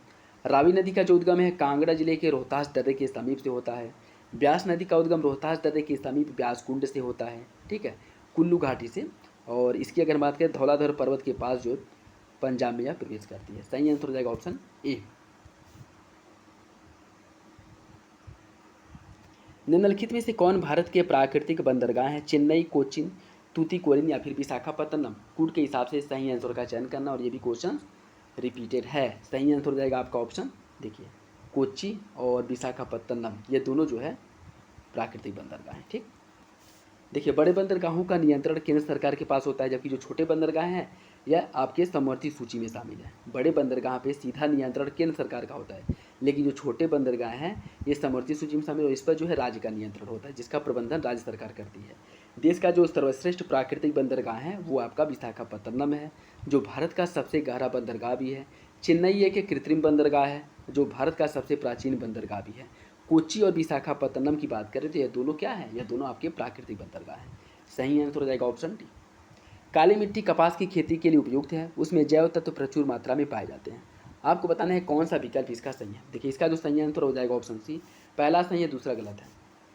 रावी नदी का जो उद्गम है कांगड़ा जिले के रोहतास दर्रे के समीप से होता है। ब्यास नदी का उद्गम रोहतास दर्रे के समीप ब्यास कुंड से होता है। ठीक है, कुल्लू घाटी से। और इसकी अगर बात करें धौलाधर पर्वत के पास जो पंजाब में यह प्रवेश करती है। सही आंसर हो जाएगा ऑप्शन ए। निम्नलिखित में से कौन भारत के प्राकृतिक बंदरगाह हैं? चेन्नई, कोचिन, तूतीकोरिन या फिर विशाखापत्तनम। कूट के हिसाब से सही आंसर का चयन करना, और ये भी क्वेश्चन रिपीटेड है। सही आंसर हो जाएगा आपका ऑप्शन, देखिए कोच्चि और विशाखापत्तनम, ये दोनों जो है प्राकृतिक बंदरगाह हैं। ठीक, देखिए बड़े बंदरगाहों का नियंत्रण केंद्र सरकार के पास होता है, जबकि जो छोटे बंदरगाह हैं यह आपके समवर्ती सूची में शामिल है। बड़े बंदरगाह पे सीधा नियंत्रण केंद्र सरकार का होता है, लेकिन जो छोटे बंदरगाह हैं ये समवर्ती सूची में शामिल और इस पर जो है राज्य का नियंत्रण होता है, जिसका प्रबंधन राज्य सरकार करती है। देश का जो सर्वश्रेष्ठ प्राकृतिक बंदरगाह है वो आपका विशाखापत्तनम है, जो भारत का सबसे गहरा बंदरगाह भी है। चेन्नई एक कृत्रिम बंदरगाह है जो भारत का सबसे प्राचीन बंदरगाह भी है। कोच्चि और विशाखापत्तनम की बात करें तो यह दोनों क्या है, यह दोनों आपके प्राकृतिक बंदरगाह हैं। सही आंसर हो जाएगा ऑप्शन डी। काली मिट्टी कपास की खेती के लिए उपयुक्त है, उसमें जैव तत्व प्रचुर मात्रा में पाए जाते हैं। आपको बताना है कौन सा विकल्प इसका सही है। देखिए इसका जो सही आंसर हो जाएगा ऑप्शन सी, पहला सही है दूसरा गलत है।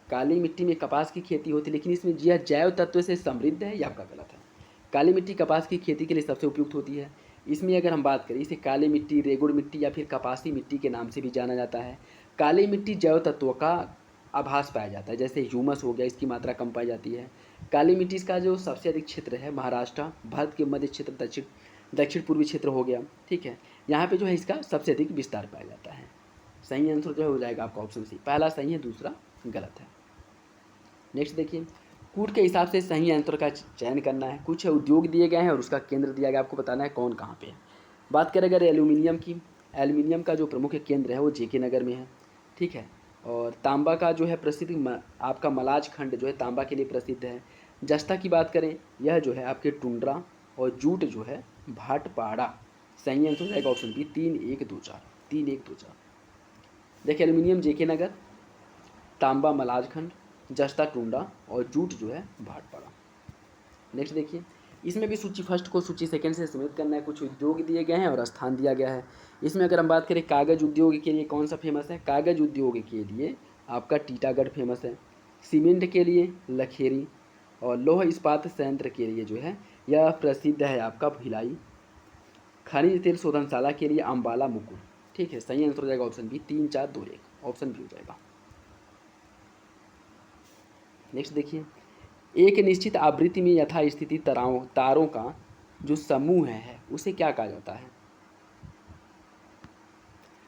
काली मिट्टी में कपास की खेती होती है लेकिन इसमें यह जैव तत्व से समृद्ध है, यह आपका गलत है। काली मिट्टी कपास की खेती के लिए सबसे उपयुक्त होती है। इसमें अगर हम बात करें, इसे काली मिट्टी, रेगुड़ मिट्टी या फिर कपासी मिट्टी के नाम से भी जाना जाता है। काली मिट्टी जैव तत्वों का आभास पाया जाता है, जैसे ह्यूमस हो गया, इसकी मात्रा कम पाई जाती है। काली मिट्टी इसका जो सबसे अधिक क्षेत्र है महाराष्ट्र, भारत के मध्य क्षेत्र, दक्षिण पूर्वी क्षेत्र हो गया, ठीक है, यहाँ पे जो है इसका सबसे अधिक विस्तार पाया जाता है। सही आंसर जो है हो जाएगा आपका ऑप्शन सी, पहला सही है दूसरा गलत है। नेक्स्ट देखिए, कूट के हिसाब से सही आंसर का चयन करना है। कुछ उद्योग दिए गए हैं और उसका केंद्र दिया गया, आपको बताना है कौन कहाँ पे है। बात करें अगर एल्यूमिनियम की, एल्यूमिनियम का जो प्रमुख केंद्र है वो जेके नगर में है, ठीक है। और तांबा का जो है प्रसिद्ध आपका मलाज खंड जो है तांबा के लिए प्रसिद्ध है। जस्ता की बात करें, यह जो है आपके टुंड्रा, और जूट जो है भाटपाड़ा। सही आंसर हो जाएगा ऑप्शन बी, 3-1-2-4, 3-1-2-4। देखिए एल्यूमिनियम जेके नगर, तांबा मलाज खंड, जस्ता टुंडा और जूट जो है भाटपाड़ा। नेक्स्ट देखिए, इसमें भी सूची फर्स्ट को सूची सेकंड से समेत करना है। कुछ उद्योग दिए गए हैं और स्थान दिया गया है। इसमें अगर हम बात करें कागज़ उद्योग के लिए कौन सा फेमस है, कागज़ उद्योग के लिए आपका टीटागढ़ फेमस है। सीमेंट के लिए लखेरी, और लौह इस्पात संयंत्र के लिए जो है यह प्रसिद्ध है आपका भिलाई। खनिज तेल शोधनशाला के लिए अम्बाला मुकुल, ठीक है। सही आंसर हो जाएगा ऑप्शन बी, 3-4-2-1, ऑप्शन बी हो जाएगा। नेक्स्ट देखिए, एक निश्चित आवृत्ति में यथास्थिति तारों का जो समूह है उसे क्या कहा जाता है।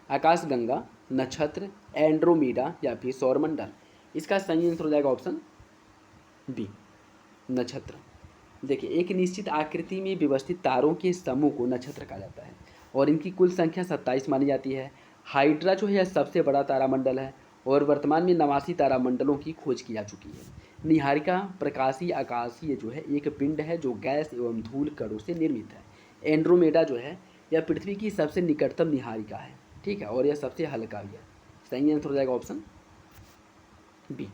आकाशगंगा, नक्षत्र, एंड्रोमेडा या फिर सौरमंडल। इसका सही आंसर हो जाएगा ऑप्शन बी, नक्षत्र। देखिए एक निश्चित आकृति में व्यवस्थित तारों के समूह को नक्षत्र कहा जाता है और इनकी कुल संख्या 27 मानी जाती है। हाइड्रा जो है यह सबसे बड़ा तारामंडल है और वर्तमान में 89 तारामंडलों की खोज की जा चुकी है। निहारिका प्रकाशीय आकाशीय जो है एक पिंड है जो गैस एवं धूल कणों से निर्मित है। एंड्रोमेडा जो है यह पृथ्वी की सबसे निकटतम निहारिका है, ठीक है, और यह सबसे हल्का भी है। सही आंसर हो जाएगा ऑप्शन बी।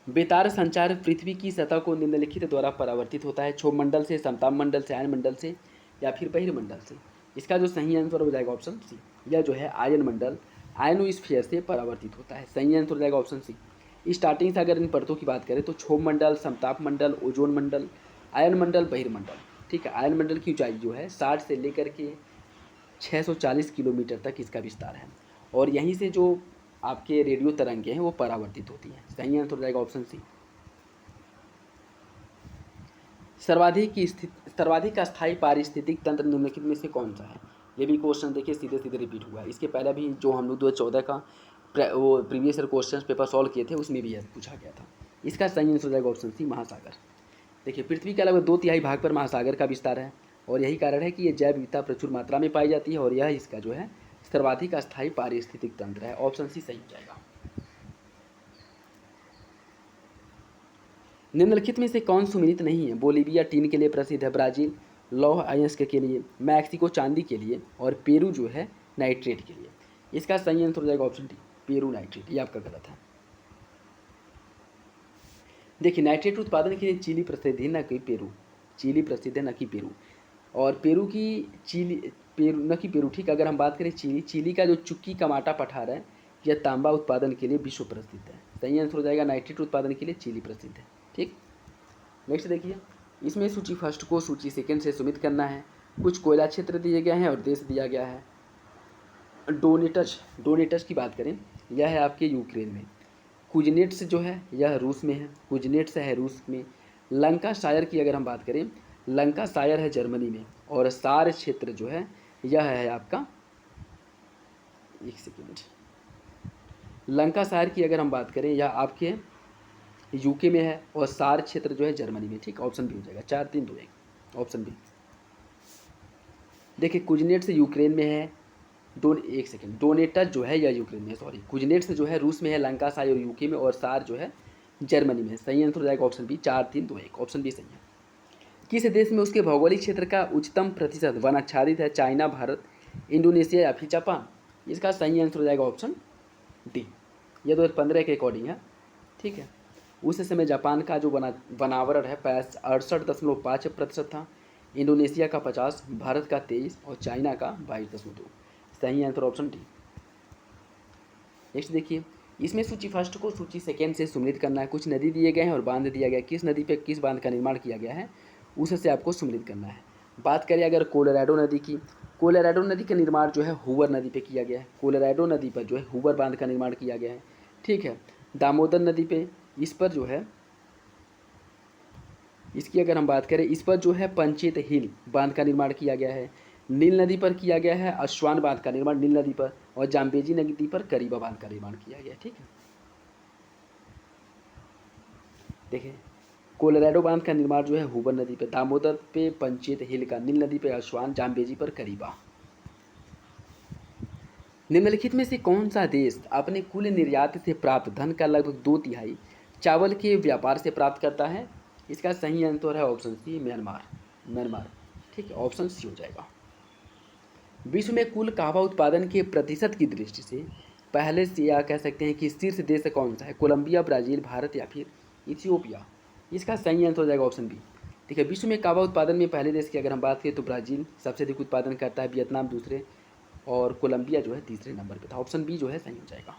बेतार संचार पृथ्वी की सतह को निम्नलिखित द्वारा परावर्तित होता है। क्षोभ मंडल से, समताप मंडल से, आयन मंडल से या फिर बहिर्मंडल से। इसका जो सही आंसर हो जाएगा ऑप्शन सी, यह जो है आयन मंडल, आयनोस्फीयर से परावर्तित होता है। सही आंसर हो जाएगा ऑप्शन सी। स्टार्टिंग से अगर इन परतों की बात करें तो क्षोभ मंडल, समताप मंडल, ओजोन मंडल, आयन मंडल, बहिर्मंडल, ठीक है। आयन मंडल की ऊंचाई जो है 60 से लेकर के 640 किलोमीटर तक इसका विस्तार है और यहीं से जो आपके रेडियो तरंगें हैं वो परावर्तित होती हैं। सही आंसर हो जाएगा ऑप्शन सी। सर्वाधिक अस्थायी पारिस्थितिक तंत्र निम्नलिखित में से कौन सा है। ये भी क्वेश्चन देखिए सीधे सीधे रिपीट हुआ है। इसके पहले भी जो हम लोग 2014 का वो previous year question paper solve किए थे उसमें भी यह पूछा गया था। इसका सही आंसर हो जाएगा ऑप्शन सी, महासागर। देखिए पृथ्वी के लगभग 2/3 भाग पर महासागर का विस्तार है और यही कारण है कि ये जैव विविधता प्रचुर मात्रा में पाई जाती है और यह इसका जो है सर्वाधिक अस्थायी पारिस्थितिक तंत्र है। ऑप्शन सी सही हो जाएगा। निम्नलिखित में से कौन सुमेलित नहीं है। बोलीविया टीन के लिए प्रसिद्ध है, ब्राज़ील लौह अयस्क के लिए, मैक्सिको चांदी के लिए और पेरू जो है नाइट्रेट के लिए। इसका सही आंसर हो जाएगा ऑप्शन डी, पेरू नाइट्रेट। ये आपका गलत है। देखिए नाइट्रेट उत्पादन के लिए चिली प्रसिद्ध है, न कि पेरू। चिली प्रसिद्ध है, न कि पेरू। और पेरू की न कि पेरू, ठीक। अगर हम बात करें चिली का जो चुक्की कमाटा पठार है यह तांबा उत्पादन के लिए विश्व प्रसिद्ध है। सही आंसर हो जाएगा नाइट्रेट उत्पादन के लिए चिली प्रसिद्ध है, ठीक। नेक्स्ट देखिए, इसमें सूची फर्स्ट को सूची सेकंड से सुमित करना है। कुछ कोयला क्षेत्र दिए गए हैं और देश दिया गया है। डोनेटस की बात करें, यह है आपके यूक्रेन में। कुजनेट्स जो है यह रूस में है, कुजनेट्स है रूस में। लंका शायर की अगर हम बात करें, लंका शायर है जर्मनी में। और सार क्षेत्र जो है यह है आपका, एक सेकेंड, लंका शायर की अगर हम बात करें यह आपके यूके में है और सार क्षेत्र जो है जर्मनी में, ठीक। ऑप्शन बी हो जाएगा, 4-3-2-1, ऑप्शन बी। देखिए कुजनेट्स यूक्रेन में है, डोनेटस जो है यह यूक्रेन में, सॉरी, कुजनेट्स जो है रूस में है, लंका शायर यूके में और सार जो है जर्मनी में। सही आंसर हो जाएगा ऑप्शन बी, 4-3-2-1, ऑप्शन बी सही है। किस देश में उसके भौगोलिक क्षेत्र का उच्चतम प्रतिशत वन आच्छादित है। चाइना, भारत, इंडोनेशिया या फिर जापान? इसका सही आंसर हो जाएगा ऑप्शन डी। यह 2015 के अकॉर्डिंग है, ठीक है। उस समय जापान का जो बनावरण है 68.5% था, इंडोनेशिया का 50, भारत का 23 और चाइना का 22.2। सही आंसर ऑप्शन डी। नेक्स्ट देखिए, इसमें सूची फर्स्ट को सूची सेकेंड से सम्मिलित करना है। कुछ नदी दिए गए हैं और बांध दिया गया, किस नदी पे किस बांध का निर्माण किया गया है उससे आपको सम्मिलित करना है। बात करें अगर कोलोराडो नदी की, कोलोराडो नदी का निर्माण जो है हूवर नदी पे किया गया है। कोलोराडो नदी पर जो है हूवर बांध का निर्माण किया गया है, ठीक है। दामोदर नदी पे, इस पर जो है, इसकी अगर हम बात करें, इस पर जो है पंचेत हिल बांध का निर्माण किया गया है। नील नदी पर किया गया है अस्वान बांध का निर्माण नील नदी पर, और जाम्बेजी नदी पर करीबा बांध का निर्माण किया गया, ठीक है। देखिए, कोलोराडो बांध का निर्माण जो है हूबर नदी पे, दामोदर पे पंचेत हिल का, नील नदी पे अस्वान, जाम्बेजी पर करीबा। निम्नलिखित में से कौन सा देश अपने कुल निर्यात से प्राप्त धन का लगभग 2/3 चावल के व्यापार से प्राप्त करता है? इसका सही आंसर है ऑप्शन सी, म्यांमार। म्यांमार, ठीक है, ऑप्शन सी हो जाएगा। विश्व में कुल कहवा उत्पादन के प्रतिशत की दृष्टि से पहले से या कह सकते हैं कि शीर्ष देश कौन सा है? कोलंबिया, ब्राज़ील, भारत या फिर इथियोपिया? इसका सही आंसर हो जाएगा ऑप्शन बी। ठीक है, विश्व में कहवा उत्पादन में पहले देश की अगर हम बात करें तो ब्राज़ील सबसे अधिक उत्पादन करता है, वियतनाम दूसरे और कोलंबिया जो है तीसरे नंबर पर था। ऑप्शन बी जो है सही हो जाएगा।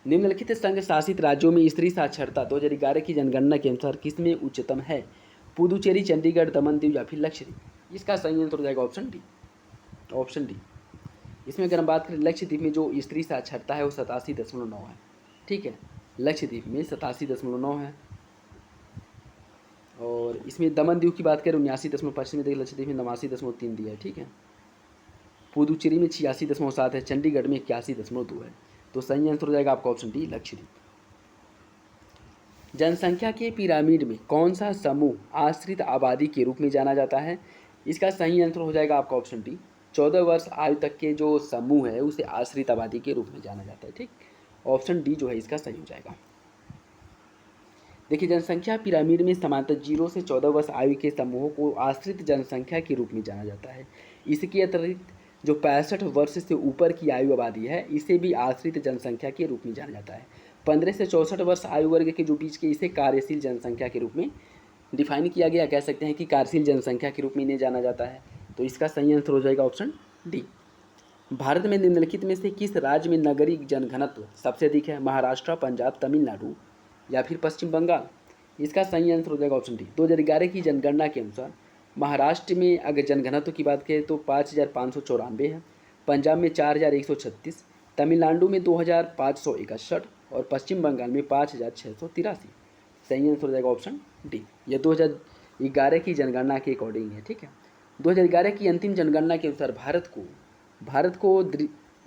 निम्नलिखित संघ शासित राज्यों में स्त्री साक्षरता 2011 की जनगणना के अनुसार किसमें उच्चतम है? पुदुचेरी, चंडीगढ़, दमन दीव या फिर लक्षद्वीप? इसका सही आंसर हो जाएगा ऑप्शन डी। Option D. इसमें अगर हम बात करें लक्षद्वीप में जो स्त्री साक्षरता है वो 87.9 है, ठीक है। लक्षद्वीप में 87.9 है। और इसमें दमन दीव की बात करें 79.5 में, देखिए लक्षद्वीप में 89.3 दिया है, ठीक है। पुदुचेरी में 86.7 है, चंडीगढ़ में 81.2 है। तो सही आंसर हो जाएगा आपका ऑप्शन डी, लक्षद्वीप। जनसंख्या के पिरामिड में कौन सा समूह आश्रित आबादी के रूप में जाना जाता है? इसका सही आंसर हो जाएगा आपका ऑप्शन डी। 14 वर्ष आयु तक के जो समूह है उसे आश्रित आबादी के रूप में जाना जाता है, ठीक। ऑप्शन डी जो है इसका सही हो जाएगा। देखिए, जनसंख्या पिरामिड में समांतर 0 से 14 वर्ष आयु के समूहों को आश्रित जनसंख्या के रूप में जाना जाता है। इसके अतिरिक्त जो 65 वर्ष से ऊपर की आयु आबादी है इसे भी आश्रित जनसंख्या के रूप में जाना जाता है। 15 से 64 वर्ष आयु वर्ग के जो बीच के इसे कार्यशील जनसंख्या के रूप में डिफाइन किया गया, कह सकते हैं कि कार्यशील जनसंख्या के रूप में इन्हें जाना जाता है। तो इसका सही आंसर हो जाएगा ऑप्शन डी। भारत में निम्नलिखित में से किस राज्य में नगरीय जनघनत्व सबसे अधिक है? महाराष्ट्र, पंजाब, तमिलनाडु या फिर पश्चिम बंगाल? इसका सही आंसर हो जाएगा ऑप्शन डी। 2011 की जनगणना के अनुसार महाराष्ट्र में अगर जनघनत्व की बात करें तो 5,594 है, पंजाब में 4,136, तमिलनाडु में 2,561 और पश्चिम बंगाल में 5,683। सही आंसर हो जाएगा ऑप्शन डी। यह 2011 की जनगणना के अकॉर्डिंग है, ठीक है। 2011 की अंतिम जनगणना के अनुसार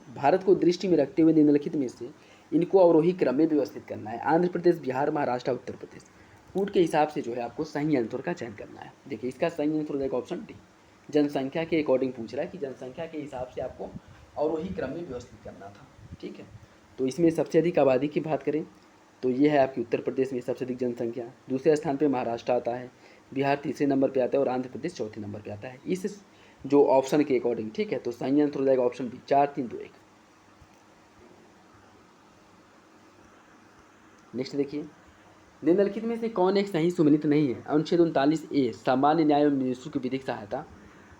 भारत को दृष्टि में रखते हुए निम्नलिखित में से इनको अवरोही क्रम में व्यवस्थित करना है। आंध्र प्रदेश, बिहार, महाराष्ट्र, उत्तर प्रदेश। फुट के हिसाब से जो है आपको सही आंसर का चयन करना है। देखिए, इसका सही आंसर हो जाएगा ऑप्शन डी। जनसंख्या के अकॉर्डिंग पूछ रहा है कि जनसंख्या के हिसाब से आपको अवरोही क्रम में व्यवस्थित करना था, ठीक है। तो इसमें सबसे अधिक आबादी की बात करें तो ये है आपकी उत्तर प्रदेश में सबसे अधिक जनसंख्या, दूसरे स्थान पे महाराष्ट्र आता है, बिहार तीसरे नंबर पे आता है और आंध्र प्रदेश चौथे नंबर पे आता है इस जो ऑप्शन के अकॉर्डिंग, ठीक है। तो सही आंसर हो जाएगा ऑप्शन बी, 4, 3, 2, 1। नेक्स्ट देखिए, निम्नलिखित में से कौन एक सही सुमेलित नहीं है? अनुच्छेद 39A सामान्य न्याय एवं निःशुल्क विधिक सहायता,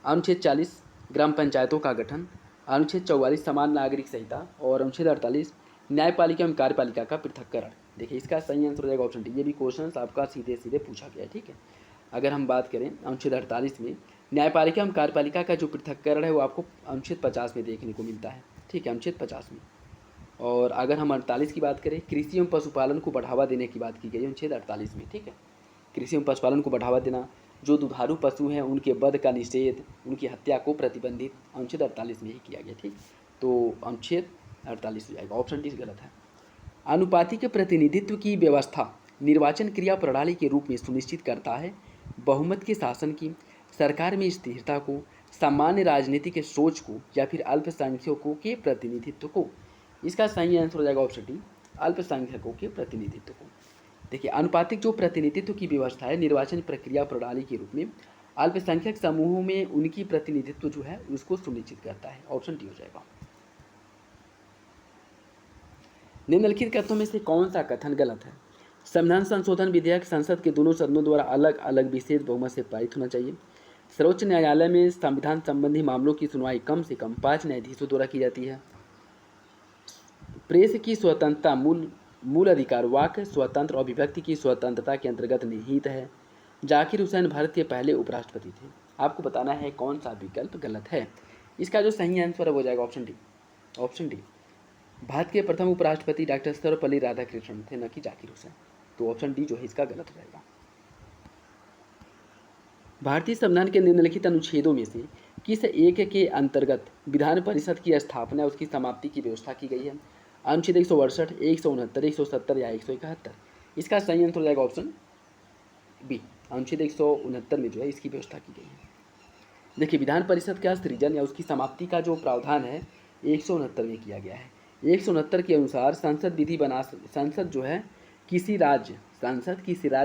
अनुच्छेद 40 ग्राम पंचायतों का गठन, अनुच्छेद 44 समान नागरिक संहिता और अनुच्छेद 48 न्यायपालिका एवं कार्यपालिका का पृथक्करण। देखिए, इसका सही आंसर हो जाएगा ऑप्शन डी। ये भी क्वेश्चन आपका सीधे सीधे पूछा गया है, ठीक है। अगर हम बात करें अनुच्छेद 48 में न्यायपालिका एवं कार्यपालिका का जो पृथक्करण है वो आपको अनुच्छेद 50 में देखने को मिलता है, ठीक है, अनुच्छेद 50 में। और अगर हम 48 की बात करें, कृषि एवं पशुपालन को बढ़ावा देने की बात की गई है अनुच्छेद 48 में, ठीक है। कृषि एवं पशुपालन को बढ़ावा देना, जो दुधारू पशु हैं उनके वध का निषेध, उनकी हत्या को प्रतिबंधित अनुच्छेद 48 में ही किया गया, ठीक। तो अनुच्छेद 48 हो जाएगा, ऑप्शन डी गलत है। अनुपातिक प्रतिनिधित्व की व्यवस्था निर्वाचन क्रिया प्रणाली के रूप में सुनिश्चित करता है बहुमत के शासन की, सरकार में स्थिरता को, सामान्य राजनीतिक सोच को या फिर अल्पसंख्यकों के प्रतिनिधित्व को। इसका सही आंसर हो जाएगा ऑप्शन डी, अल्पसंख्यकों के प्रतिनिधित्व को। देखिए, अनुपातिक जो प्रतिनिधित्व की व्यवस्था है निर्वाचन प्रक्रिया प्रणाली के रूप में अल्पसंख्यक समूहों में उनकी प्रतिनिधित्व जो है उसको सुनिश्चित करता है। ऑप्शन डी हो जाएगा। निम्नलिखित कथनों में से कौन सा कथन गलत है? संविधान संशोधन विधेयक संसद के दोनों सदनों द्वारा अलग अलग विशेष बहुमत से पारित होना चाहिए। सर्वोच्च न्यायालय में संविधान संबंधी मामलों की सुनवाई कम से कम 5 न्यायाधीशों द्वारा की जाती है। प्रेस की स्वतंत्रता मूल अधिकार वाक स्वतंत्र अभिव्यक्ति की स्वतंत्रता के अंतर्गत निहित है। जाकिर हुसैन भारत के पहले उपराष्ट्रपति थे। आपको बताना है कौन सा विकल्प गलत है। इसका जो सही आंसर हो जाएगा option D. Option D, Bharat के प्रथम उपराष्ट्रपति डॉक्टर सर्वपल्ली राधाकृष्णन थे, न कि जाकिर हुसैन। तो ऑप्शन डी जो है इसका गलत हो जाएगा। भारतीय संविधान के निम्नलिखित अनुच्छेदों में से किस एक के अंतर्गत विधान परिषद की स्थापना उसकी समाप्ति की व्यवस्था की गई है? अनुच्छेद 168, 169, 170 या 171? इसका सही आंसर हो जाएगा ऑप्शन बी। अनुच्छेद 169 में जो है इसकी व्यवस्था की गई है। देखिए, विधान परिषद का सृजन या उसकी समाप्ति का जो प्रावधान है 169 में किया गया है। 169 के अनुसार संसद जो है किसी राज्य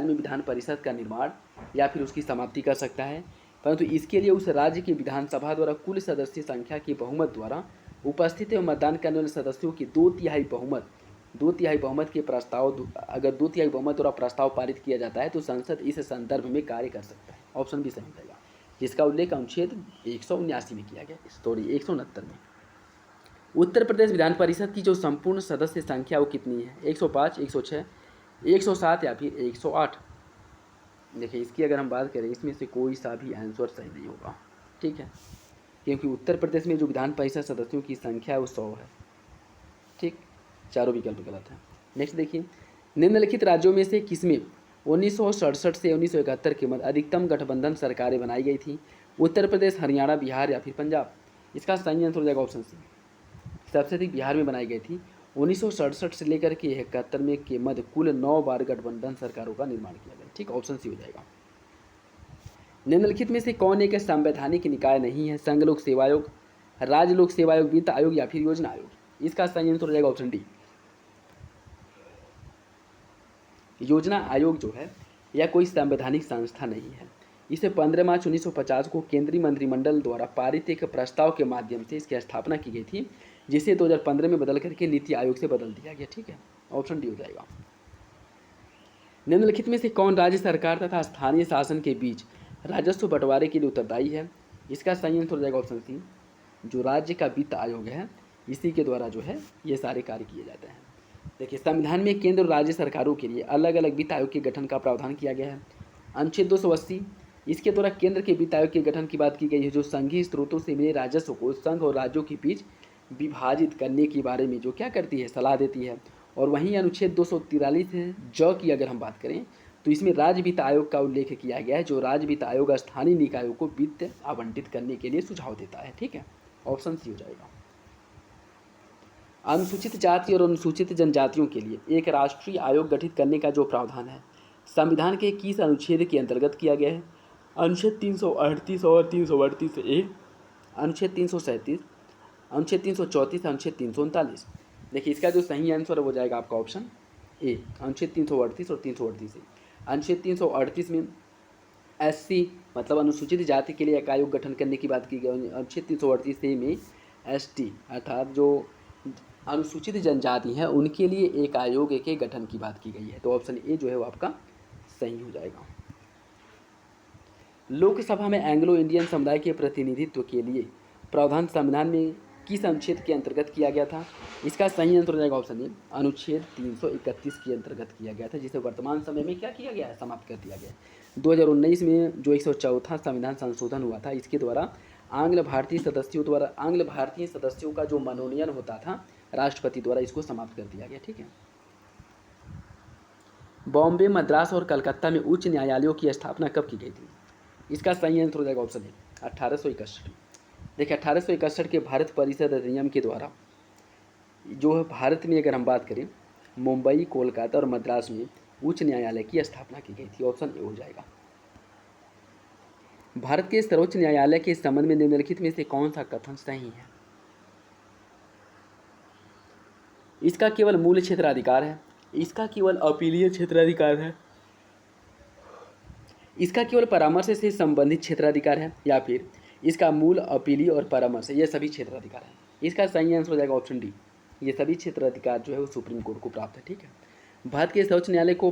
में विधान परिषद का निर्माण या फिर उसकी समाप्ति कर सकता है, परंतु इसके लिए उस राज्य की विधानसभा द्वारा कुल सदस्य संख्या की बहुमत द्वारा उपस्थित एवं मतदान करने वाले सदस्यों की 2/3 बहुमत के प्रस्ताव, अगर 2/3 बहुमत द्वारा प्रस्ताव पारित किया जाता है तो संसद इस संदर्भ में कार्य कर सकता है। ऑप्शन भी सही रहेगा, जिसका उल्लेख अनुच्छेद 179 में किया गया, 169 में। उत्तर प्रदेश विधान परिषद की जो संपूर्ण सदस्य संख्या वो कितनी है? 105, 106, 107 या फिर 108? देखिए, इसकी अगर हम बात करें इसमें से कोई सा भी आंसर सही नहीं होगा, ठीक है, क्योंकि उत्तर प्रदेश में जो विधान परिषद सदस्यों की संख्या है वो 100 है। ठीक, चारों विकल्प गलत है। नेक्स्ट देखिए, निम्नलिखित राज्यों में से किसमें 1967 से 1971 के मध्य अधिकतम गठबंधन सरकारें बनाई गई थी? उत्तर प्रदेश, हरियाणा, बिहार या फिर पंजाब? इसका सही आंसर हो जाएगा ऑप्शन सी। सबसे अधिक बिहार में बनाई गई थी। 1967 से लेकर के 71 में के मध्य कुल 9 बार गठबंधन सरकारों का निर्माण किया गया। ठीक, ऑप्शन सी हो जाएगा। निम्नलिखित में से कौन एक संवैधानिक निकाय नहीं है? संघ लोक सेवा आयोग, राज्य लोक सेवा आयोग, वित्त आयोग या फिर योजना आयोग? इसका सही आंसर हो जाएगा ऑप्शन डी। योजना आयोग जो है यह कोई संवैधानिक संस्था नहीं है। इसे 15 मार्च 1950 को केंद्रीय मंत्रिमंडल द्वारा पारित एक प्रस्ताव के माध्यम से इसकी स्थापना की गई थी, जिसे 2015 में बदल करके नीति आयोग से बदल दिया गया। ठीक है, ऑप्शन डी हो जाएगा। निम्नलिखित में से कौन राज्य सरकार तथा स्थानीय शासन के बीच राजस्व बंटवारे के लिए उत्तरदायी है? इसका सही आंसर हो जाएगा ऑप्शन सी। जो राज्य का वित्त आयोग है इसी के द्वारा जो है ये सारे कार्य किए जाते हैं। देखिए, संविधान में केंद्र और राज्य सरकारों के लिए अलग अलग वित्त आयोग के गठन का प्रावधान किया गया है। अनुच्छेद 280 इसके द्वारा केंद्र के वित्त आयोग के गठन की बात की गई है, जो संघीय स्रोतों से मिले राजस्व को संघ और राज्यों के बीच विभाजित करने के बारे में जो क्या करती है, सलाह देती है। और वहीं अनुच्छेद 243 है ज की अगर हम बात करें तो इसमें राज्य वित्त आयोग का उल्लेख किया गया है, जो राज्य वित्त आयोग स्थानीय निकायों को वित्त आवंटित करने के लिए सुझाव देता है। ठीक है, ऑप्शन सी हो जाएगा। अनुसूचित जाति और अनुसूचित जनजातियों के लिए एक राष्ट्रीय आयोग गठित करने का जो प्रावधान है संविधान के किस अनुच्छेद के अंतर्गत किया गया है? अनुच्छेद 338 और 338 ए, अनुच्छेद 337, अनुच्छेद 334, अनुच्छेद 339? देखिए, इसका जो सही आंसर हो जाएगा आपका ऑप्शन ए, अनुच्छेद 338 और 338 ए। अनुच्छेद 338 में SC मतलब अनुसूचित जाति के लिए एक आयोग गठन करने की बात की गई। अनुच्छेद 338 ए में ST अर्थात जो अनुसूचित जनजाति हैं उनके लिए एक आयोग के गठन की बात की गई है। तो ऑप्शन ए जो है वो आपका सही हो जाएगा। लोकसभा में एंग्लो इंडियन समुदाय के प्रतिनिधित्व के लिए प्रावधान संविधान में किस अनुच्छेद के अंतर्गत किया गया था? इसका सही आंसर हो जाएगा ऑप्शन ए, अनुच्छेद 331 के अंतर्गत किया गया था, जिसे वर्तमान समय में क्या किया गया है, समाप्त कर दिया गया। 2019 में जो 104वां संविधान संशोधन हुआ था, इसके द्वारा आंग्ल भारतीय सदस्यों का जो मनोनयन होता था राष्ट्रपति द्वारा, इसको समाप्त कर दिया गया। ठीक है। बॉम्बे, मद्रास और कलकत्ता में उच्च न्यायालयों की स्थापना कब की गई थी? इसका सही आंसर हो जाएगा ऑप्शन ए, 1861। देखिए, 1861 के भारत परिषद अधिनियम के द्वारा जो है भारत में अगर हम बात करें मुंबई, कोलकाता और मद्रास में उच्च न्यायालय की स्थापना की गई थी। ऑप्शन ए हो जाएगा। भारत के सर्वोच्च न्यायालय के संबंध में निम्नलिखित में से कौन सा कथन सही है? इसका केवल मूल क्षेत्राधिकार है, इसका केवल अपीलीय क्षेत्राधिकार है, इसका केवल परामर्श से संबंधित क्षेत्राधिकार है या फिर इसका मूल अपीली और परामर्श ये सभी क्षेत्राधिकार है। इसका सही आंसर हो जाएगा ऑप्शन डी, ये सभी क्षेत्राधिकार जो है वो सुप्रीम कोर्ट को प्राप्त है। ठीक है, भारत के सर्वोच्च न्यायालय को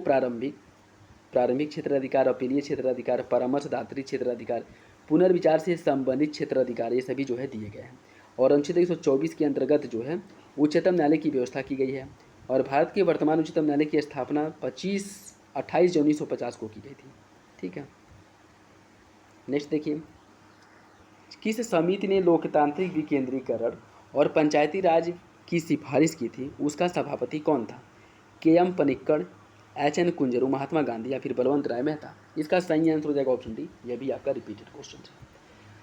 प्रारंभिक क्षेत्राधिकार, अपीलीय क्षेत्राधिकार, परामर्शदात्री क्षेत्राधिकार, पुनर्विचार से संबंधित क्षेत्राधिकार ये सभी जो है दिए गए हैं। और अनुच्छेद 124 के अंतर्गत जो है उच्चतम न्यायालय की व्यवस्था की गई है। और भारत के वर्तमान उच्चतम न्यायालय की स्थापना 28 जून 1950 को की गई थी। ठीक है, नेक्स्ट देखिए, किस समिति ने लोकतांत्रिक विकेंद्रीकरण और पंचायती राज की सिफारिश की थी, उसका सभापति कौन था? के.एम. पनिक्कड़, एच.एन. कुंजरू, महात्मा गांधी या फिर बलवंत राय मेहता? इसका सही आंसर हो जाएगा ऑप्शन डी, यह भी आपका रिपीटेड क्वेश्चन है।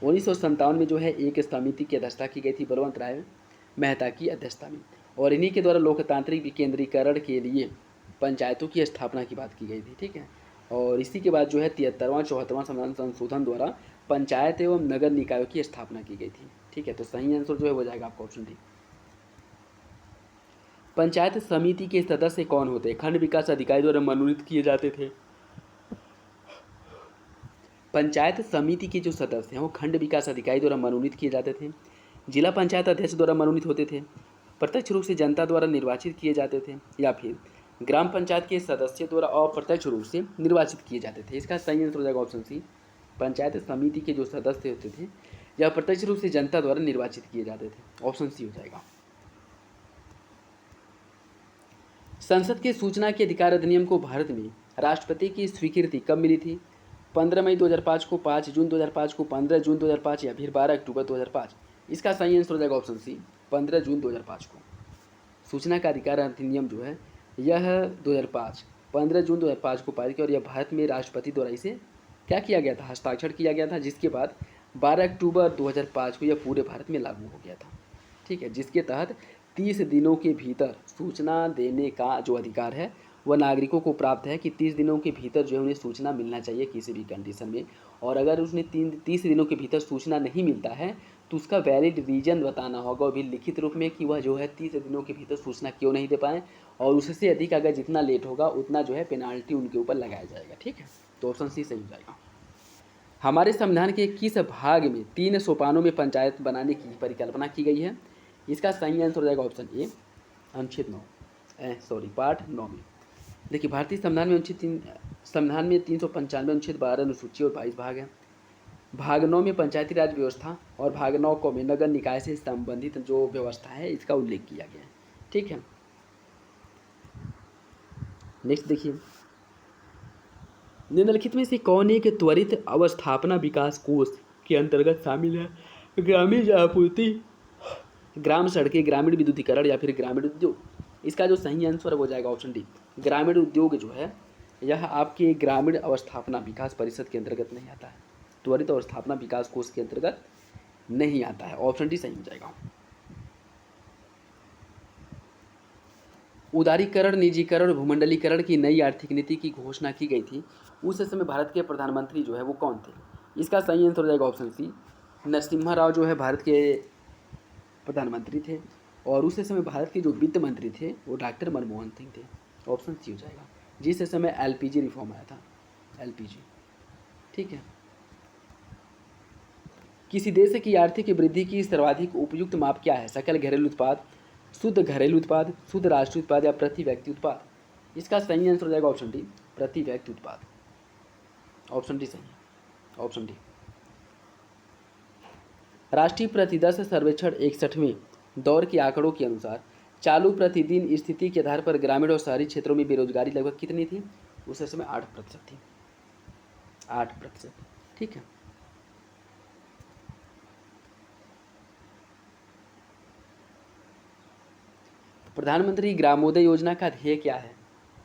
1957 में जो है एक समिति की अध्यक्षता की गई थी बलवंत राय मेहता की अध्यक्षता में, और इन्हीं के द्वारा लोकतांत्रिक विकेंद्रीकरण के लिए पंचायतों की स्थापना की बात की गई थी। ठीक है, और इसी के बाद जो है 73वां 74वां संविधान संशोधन द्वारा पंचायत एवं नगर निकायों की स्थापना की गई थी। ठीक है, तो सही आंसर जो है हो जाएगा आपका ऑप्शन डी। पंचायत समिति के सदस्य कौन होते हैं? खंड विकास अधिकारी द्वारा मनोनीत किए जाते थे। पंचायत समिति के जो सदस्य हैं वो खंड विकास अधिकारी द्वारा मनोनीत किए जाते थे, जिला पंचायत अध्यक्ष द्वारा मनोनीत होते थे, प्रत्यक्ष रूप से जनता द्वारा निर्वाचित किए जाते थे, या फिर ग्राम पंचायत के सदस्य द्वारा अप्रत्यक्ष रूप से निर्वाचित किए जाते थे। इसका सही आंसर हो जाएगा ऑप्शन सी, पंचायत समिति के जो सदस्य होते थे या प्रत्यक्ष रूप से जनता द्वारा निर्वाचित किए जाते थे। ऑप्शन सी हो जाएगा। संसद के सूचना के अधिकार अधिनियम को भारत में राष्ट्रपति की स्वीकृति कब मिली थी? 15 मई 2005 को, 5 जून 2005 को, 15 जून 2005 या फिर 12 अक्टूबर 2005? इसका सही आंसर हो जाएगा ऑप्शन सी, 15 जून 2005 को। सूचना का अधिकार अधिनियम जो है यह 15 जून 2005 को पारित किया, और यह भारत में राष्ट्रपति द्वारा इसे क्या किया गया था? हस्ताक्षर किया गया था, जिसके बाद 12 अक्टूबर 2005 को यह पूरे भारत में लागू हो गया था। ठीक है, जिसके तहत 30 दिनों के भीतर सूचना देने का जो अधिकार है वह नागरिकों को प्राप्त है कि 30 दिनों के भीतर जो है उन्हें सूचना मिलना चाहिए किसी भी कंडीशन में। और अगर उसने 30 दिनों के भीतर सूचना नहीं मिलता है तो उसका वैलिड रीजन बताना होगा, भी लिखित रूप में, कि वह जो है 30 दिनों के भीतर सूचना क्यों नहीं दे पाए, और उससे अधिक अगर जितना लेट होगा उतना जो है पेनाल्टी उनके ऊपर लगाया जाएगा। ठीक है, तो ऑप्शन सी सही हो जाएगा। हमारे संविधान के किस भाग में 3 सोपानों में पंचायत बनाने की परिकल्पना की गई है? इसका सही आंसर हो जाएगा ऑप्शन ए, अनुच्छेद 9 पार्ट 9 में। देखिए, भारतीय संविधान में संविधान में 395 अनुच्छेद 12 अनुसूची और 22 भाग हैं। भाग 9 में पंचायती राज व्यवस्था और भाग 9 को में नगर निकाय से संबंधित जो व्यवस्था है इसका उल्लेख किया गया है। ठीक है, नेक्स्ट देखिए, निम्नलिखित में से कौन एक त्वरित अवस्थापना विकास कोष के अंतर्गत शामिल है? ग्रामीण आपूर्ति, ग्राम सड़कें, ग्रामीण विद्युतीकरण या फिर ग्रामीण उद्योग? इसका जो सही आंसर हो जाएगा ऑप्शन डी, ग्रामीण उद्योग जो है यह आपके ग्रामीण अवस्थापना विकास परिषद के अंतर्गत नहीं आता है, त्वरित अवस्थापना विकास कोष के अंतर्गत नहीं आता है। ऑप्शन डी सही हो जाएगा। उदारीकरण, निजीकरण, भूमंडलीकरण की नई आर्थिक नीति की घोषणा की गई थी, उस समय भारत के प्रधानमंत्री जो है वो कौन थे? इसका सही आंसर हो जाएगा ऑप्शन सी, नरसिम्हा राव जो है भारत के प्रधानमंत्री थे, और उस समय भारत के जो वित्त मंत्री थे वो डॉक्टर मनमोहन सिंह थे। ऑप्शन सी हो जाएगा, जिस समय एलपीजी रिफॉर्म आया था, एलपीजी। ठीक है, किसी देश की आर्थिक वृद्धि की सर्वाधिक उपयुक्त माप क्या है? सकल घरेलू उत्पाद, शुद्ध घरेलू उत्पाद, शुद्ध राष्ट्रीय उत्पाद या प्रति व्यक्ति उत्पाद? इसका सही आंसर हो जाएगा ऑप्शन डी, प्रति व्यक्ति उत्पाद। ऑप्शन डी सही है, ऑप्शन डी। राष्ट्रीय प्रतिदर्श सर्वेक्षण 61वें दौर के आंकड़ों के अनुसार चालू प्रतिदिन स्थिति के आधार पर ग्रामीण और शहरी क्षेत्रों में बेरोजगारी लगभग कितनी थी? उस समय 8% थी, 8%। ठीक है, प्रधानमंत्री ग्रामोदय योजना का ध्येय क्या है?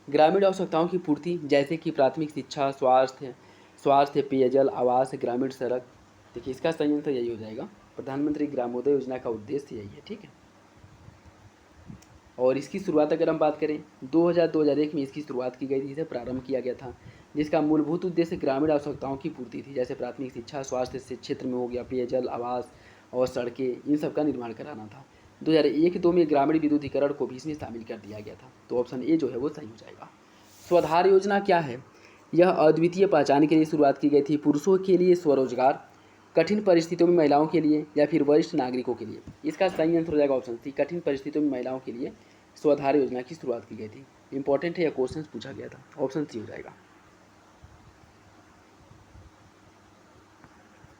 ग्रामीण आवश्यकताओं की पूर्ति, जैसे कि प्राथमिक शिक्षा, स्वास्थ्य, पेयजल, आवास, ग्रामीण सड़क। देखिए, इसका सही आंसर यही हो जाएगा, प्रधानमंत्री ग्रामोदय योजना का उद्देश्य यही है। ठीक है, और इसकी शुरुआत अगर हम बात करें 2001 में इसकी शुरुआत की गई थी, इसे प्रारंभ किया गया था, जिसका मूलभूत उद्देश्य ग्रामीण आवश्यकताओं की पूर्ति थी, जैसे प्राथमिक शिक्षा, स्वास्थ्य से क्षेत्र में हो गया, पेयजल, आवास और सड़कें, इन सब का निर्माण कराना था। 2001-2 में ग्रामीण विद्युतीकरण को भी इसमें शामिल कर दिया गया था। तो ऑप्शन ए जो है वो सही हो जाएगा। स्वाधार योजना क्या है? यह अद्वितीय पहचान के लिए शुरुआत की गई थी। पुरुषों के लिए स्वरोजगार, कठिन परिस्थितियों में महिलाओं के लिए, या फिर वरिष्ठ नागरिकों के लिए। इसका सही आंसर हो जाएगा ऑप्शन सी, कठिन परिस्थितियों में महिलाओं के लिए स्वधार योजना की शुरुआत की गई थी। इंपॉर्टेंट है, यह क्वेश्चन पूछा गया था। ऑप्शन सी हो जाएगा।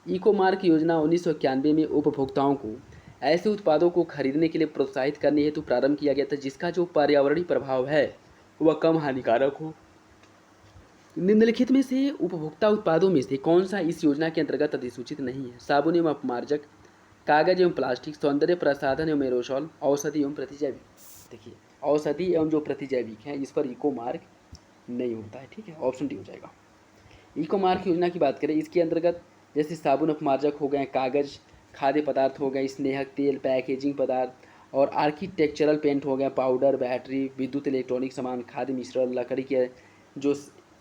इको मार्क योजना 1991 में उपभोक्ताओं को ऐसे उत्पादों को खरीदने के लिए प्रोत्साहित करने हेतु प्रारंभ किया गया था जिसका जो पर्यावरणीय प्रभाव है वह कम हानिकारक हो। निम्नलिखित में से उपभोक्ता उत्पादों में से कौन सा इस योजना के अंतर्गत अधिसूचित नहीं है? साबुन एवं अपमार्जक, कागज एवं प्लास्टिक, सौंदर्य प्रसाधन एवं एरोसॉल, औषधि एवं प्रतिजैविक। देखिए, औषधि एवं जो प्रतिजैविक है इस पर इको मार्क नहीं होता है। ठीक है, ऑप्शन डी हो जाएगा। इको मार्क योजना की बात करें, इसके अंतर्गत जैसे साबुन अपमार्जक हो गए, कागज, खाद्य पदार्थ हो गए, स्नेहक तेल, पैकेजिंग पदार्थ और आर्किटेक्चरल पेंट हो गया, पाउडर, बैटरी, विद्युत इलेक्ट्रॉनिक सामान, खाद्य मिश्रण, लकड़ी के जो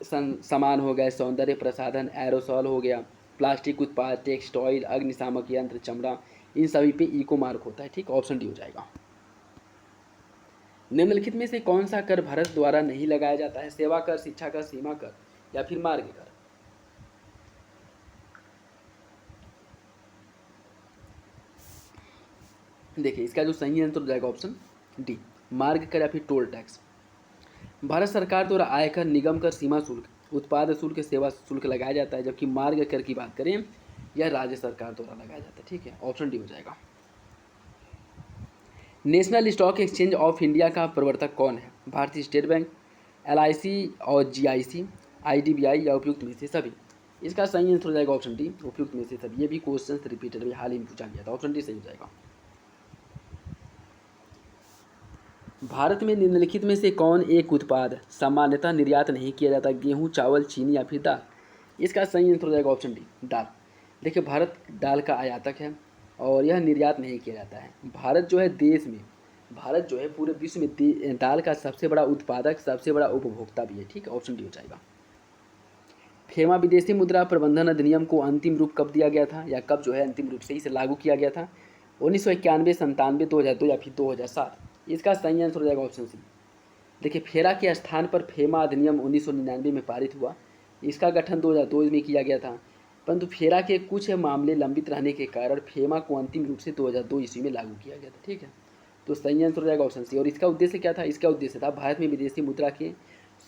सामान हो गए, सौंदर्य प्रसाधन, एरोसॉल हो गया, प्लास्टिक उत्पाद, टेक्सटाइल, अग्निशामक यंत्र, चमड़ा, इन सभी पे इको मार्क होता है। ठीक, ऑप्शन डी हो जाएगा। निम्नलिखित में से कौन सा कर भारत द्वारा नहीं लगाया जाता है? सेवा कर, शिक्षा कर, सीमा कर, या फिर मार्ग कर। देखिए, इसका जो सही आंसर हो जाएगा ऑप्शन डी, मार्ग कर या फिर टोल टैक्स। भारत सरकार द्वारा आयकर, निगम कर, सीमा शुल्क, उत्पाद शुल्क, सेवा शुल्क लगाया जाता है, जबकि मार्ग कर की बात करें यह राज्य सरकार द्वारा लगाया जाता है। ठीक है, ऑप्शन डी हो जाएगा। National stock exchange of India का प्रवर्तक कौन है? भारतीय स्टेट बैंक, LIC और GIC, IDBI, या उपयुक्त में से सभी। इसका सही आंसर हो जाएगा ऑप्शन डी, उपयुक्त में से सभी। ये भी क्वेश्चन रिपीटेड भी हाल ही में पूछा गया था। ऑप्शन डी सही हो जाएगा। भारत में निम्नलिखित में से कौन एक उत्पाद सामान्यतः निर्यात नहीं किया जाता? गेहूं, चावल, चीनी, या फिर दाल। इसका सही आंसर हो जाएगा ऑप्शन डी, दाल। देखिए, भारत दाल का आयातक है और यह निर्यात नहीं किया जाता है। भारत जो है देश में, भारत जो है पूरे विश्व में दाल का सबसे बड़ा उत्पादक, सबसे बड़ा उपभोक्ता भी है। ठीक है, ऑप्शन डी हो जाएगा। फेमा विदेशी मुद्रा प्रबंधन अधिनियम को अंतिम रूप कब दिया गया था, या कब जो है अंतिम रूप से इसे लागू किया गया था? 1991, 97, 2002 या फिर 2007। इसका सही आंसर हो जाएगा ऑप्शन सी। देखिए, फेरा के स्थान पर फेमा अधिनियम 1999 में पारित हुआ। इसका गठन 2002 में किया गया था, परंतु फेरा के कुछ मामले लंबित रहने के कारण फेमा को अंतिम रूप से 2002 ईस्वी में लागू किया गया था। ठीक है, तो सही आंसर हो जाएगा ऑप्शन सी। और इसका उद्देश्य क्या था? इसका उद्देश्य था भारत में विदेशी मुद्रा के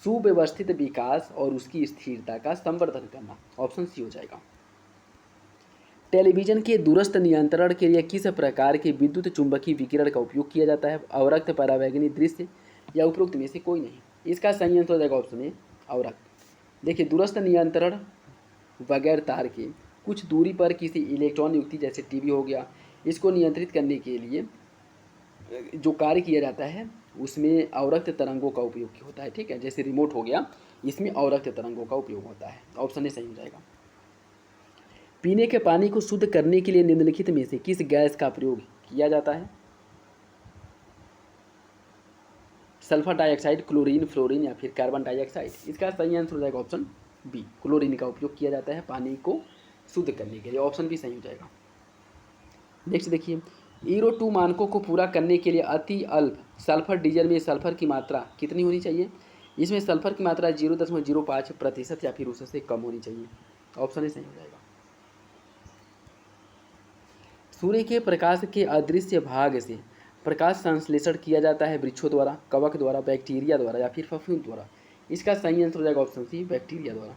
सुव्यवस्थित विकास और उसकी स्थिरता का संवर्धन करना। ऑप्शन सी हो जाएगा। टेलीविजन के दूरस्थ नियंत्रण के लिए किस प्रकार के विद्युत चुंबकीय विकिरण का उपयोग किया जाता है? अवरक्त, परावैंगनी दृश्य, या उपरोक्त में से कोई नहीं। इसका सही आंसर हो जाएगा ऑप्शन ए, अवरक्त। देखिए, दूरस्थ नियंत्रण बगैर तार के कुछ दूरी पर किसी इलेक्ट्रॉन युक्ति जैसे टीवी हो गया, इसको नियंत्रित करने के लिए जो कार्य किया जाता है उसमें अवरक्त तरंगों का उपयोग होता है। ठीक है, जैसे रिमोट हो गया, इसमें अवरक्त तरंगों का उपयोग होता है। ऑप्शन ए सही हो जाएगा। पीने के पानी को शुद्ध करने के लिए निम्नलिखित में से किस गैस का प्रयोग किया जाता है? सल्फर डाइऑक्साइड, क्लोरीन, फ्लोरीन, या फिर कार्बन डाइऑक्साइड। इसका सही आंसर हो जाएगा ऑप्शन बी, क्लोरीन का उपयोग किया जाता है पानी को शुद्ध करने के लिए। ऑप्शन बी सही हो जाएगा। नेक्स्ट देखिए, ईरो 2 मानकों को पूरा करने के लिए अति अल्प सल्फर डीजल में सल्फर की मात्रा कितनी होनी चाहिए? इसमें सल्फर की मात्रा 0.05% या फिर उससे कम होनी चाहिए। ऑप्शन ए सही हो जाएगा। सूर्य के प्रकाश के अदृश्य भाग से प्रकाश संश्लेषण किया जाता है वृक्षों द्वारा, कवक द्वारा, बैक्टीरिया द्वारा, या फिर फफूंद द्वारा। इसका सही आंसर हो जाएगा ऑप्शन सी, बैक्टीरिया द्वारा।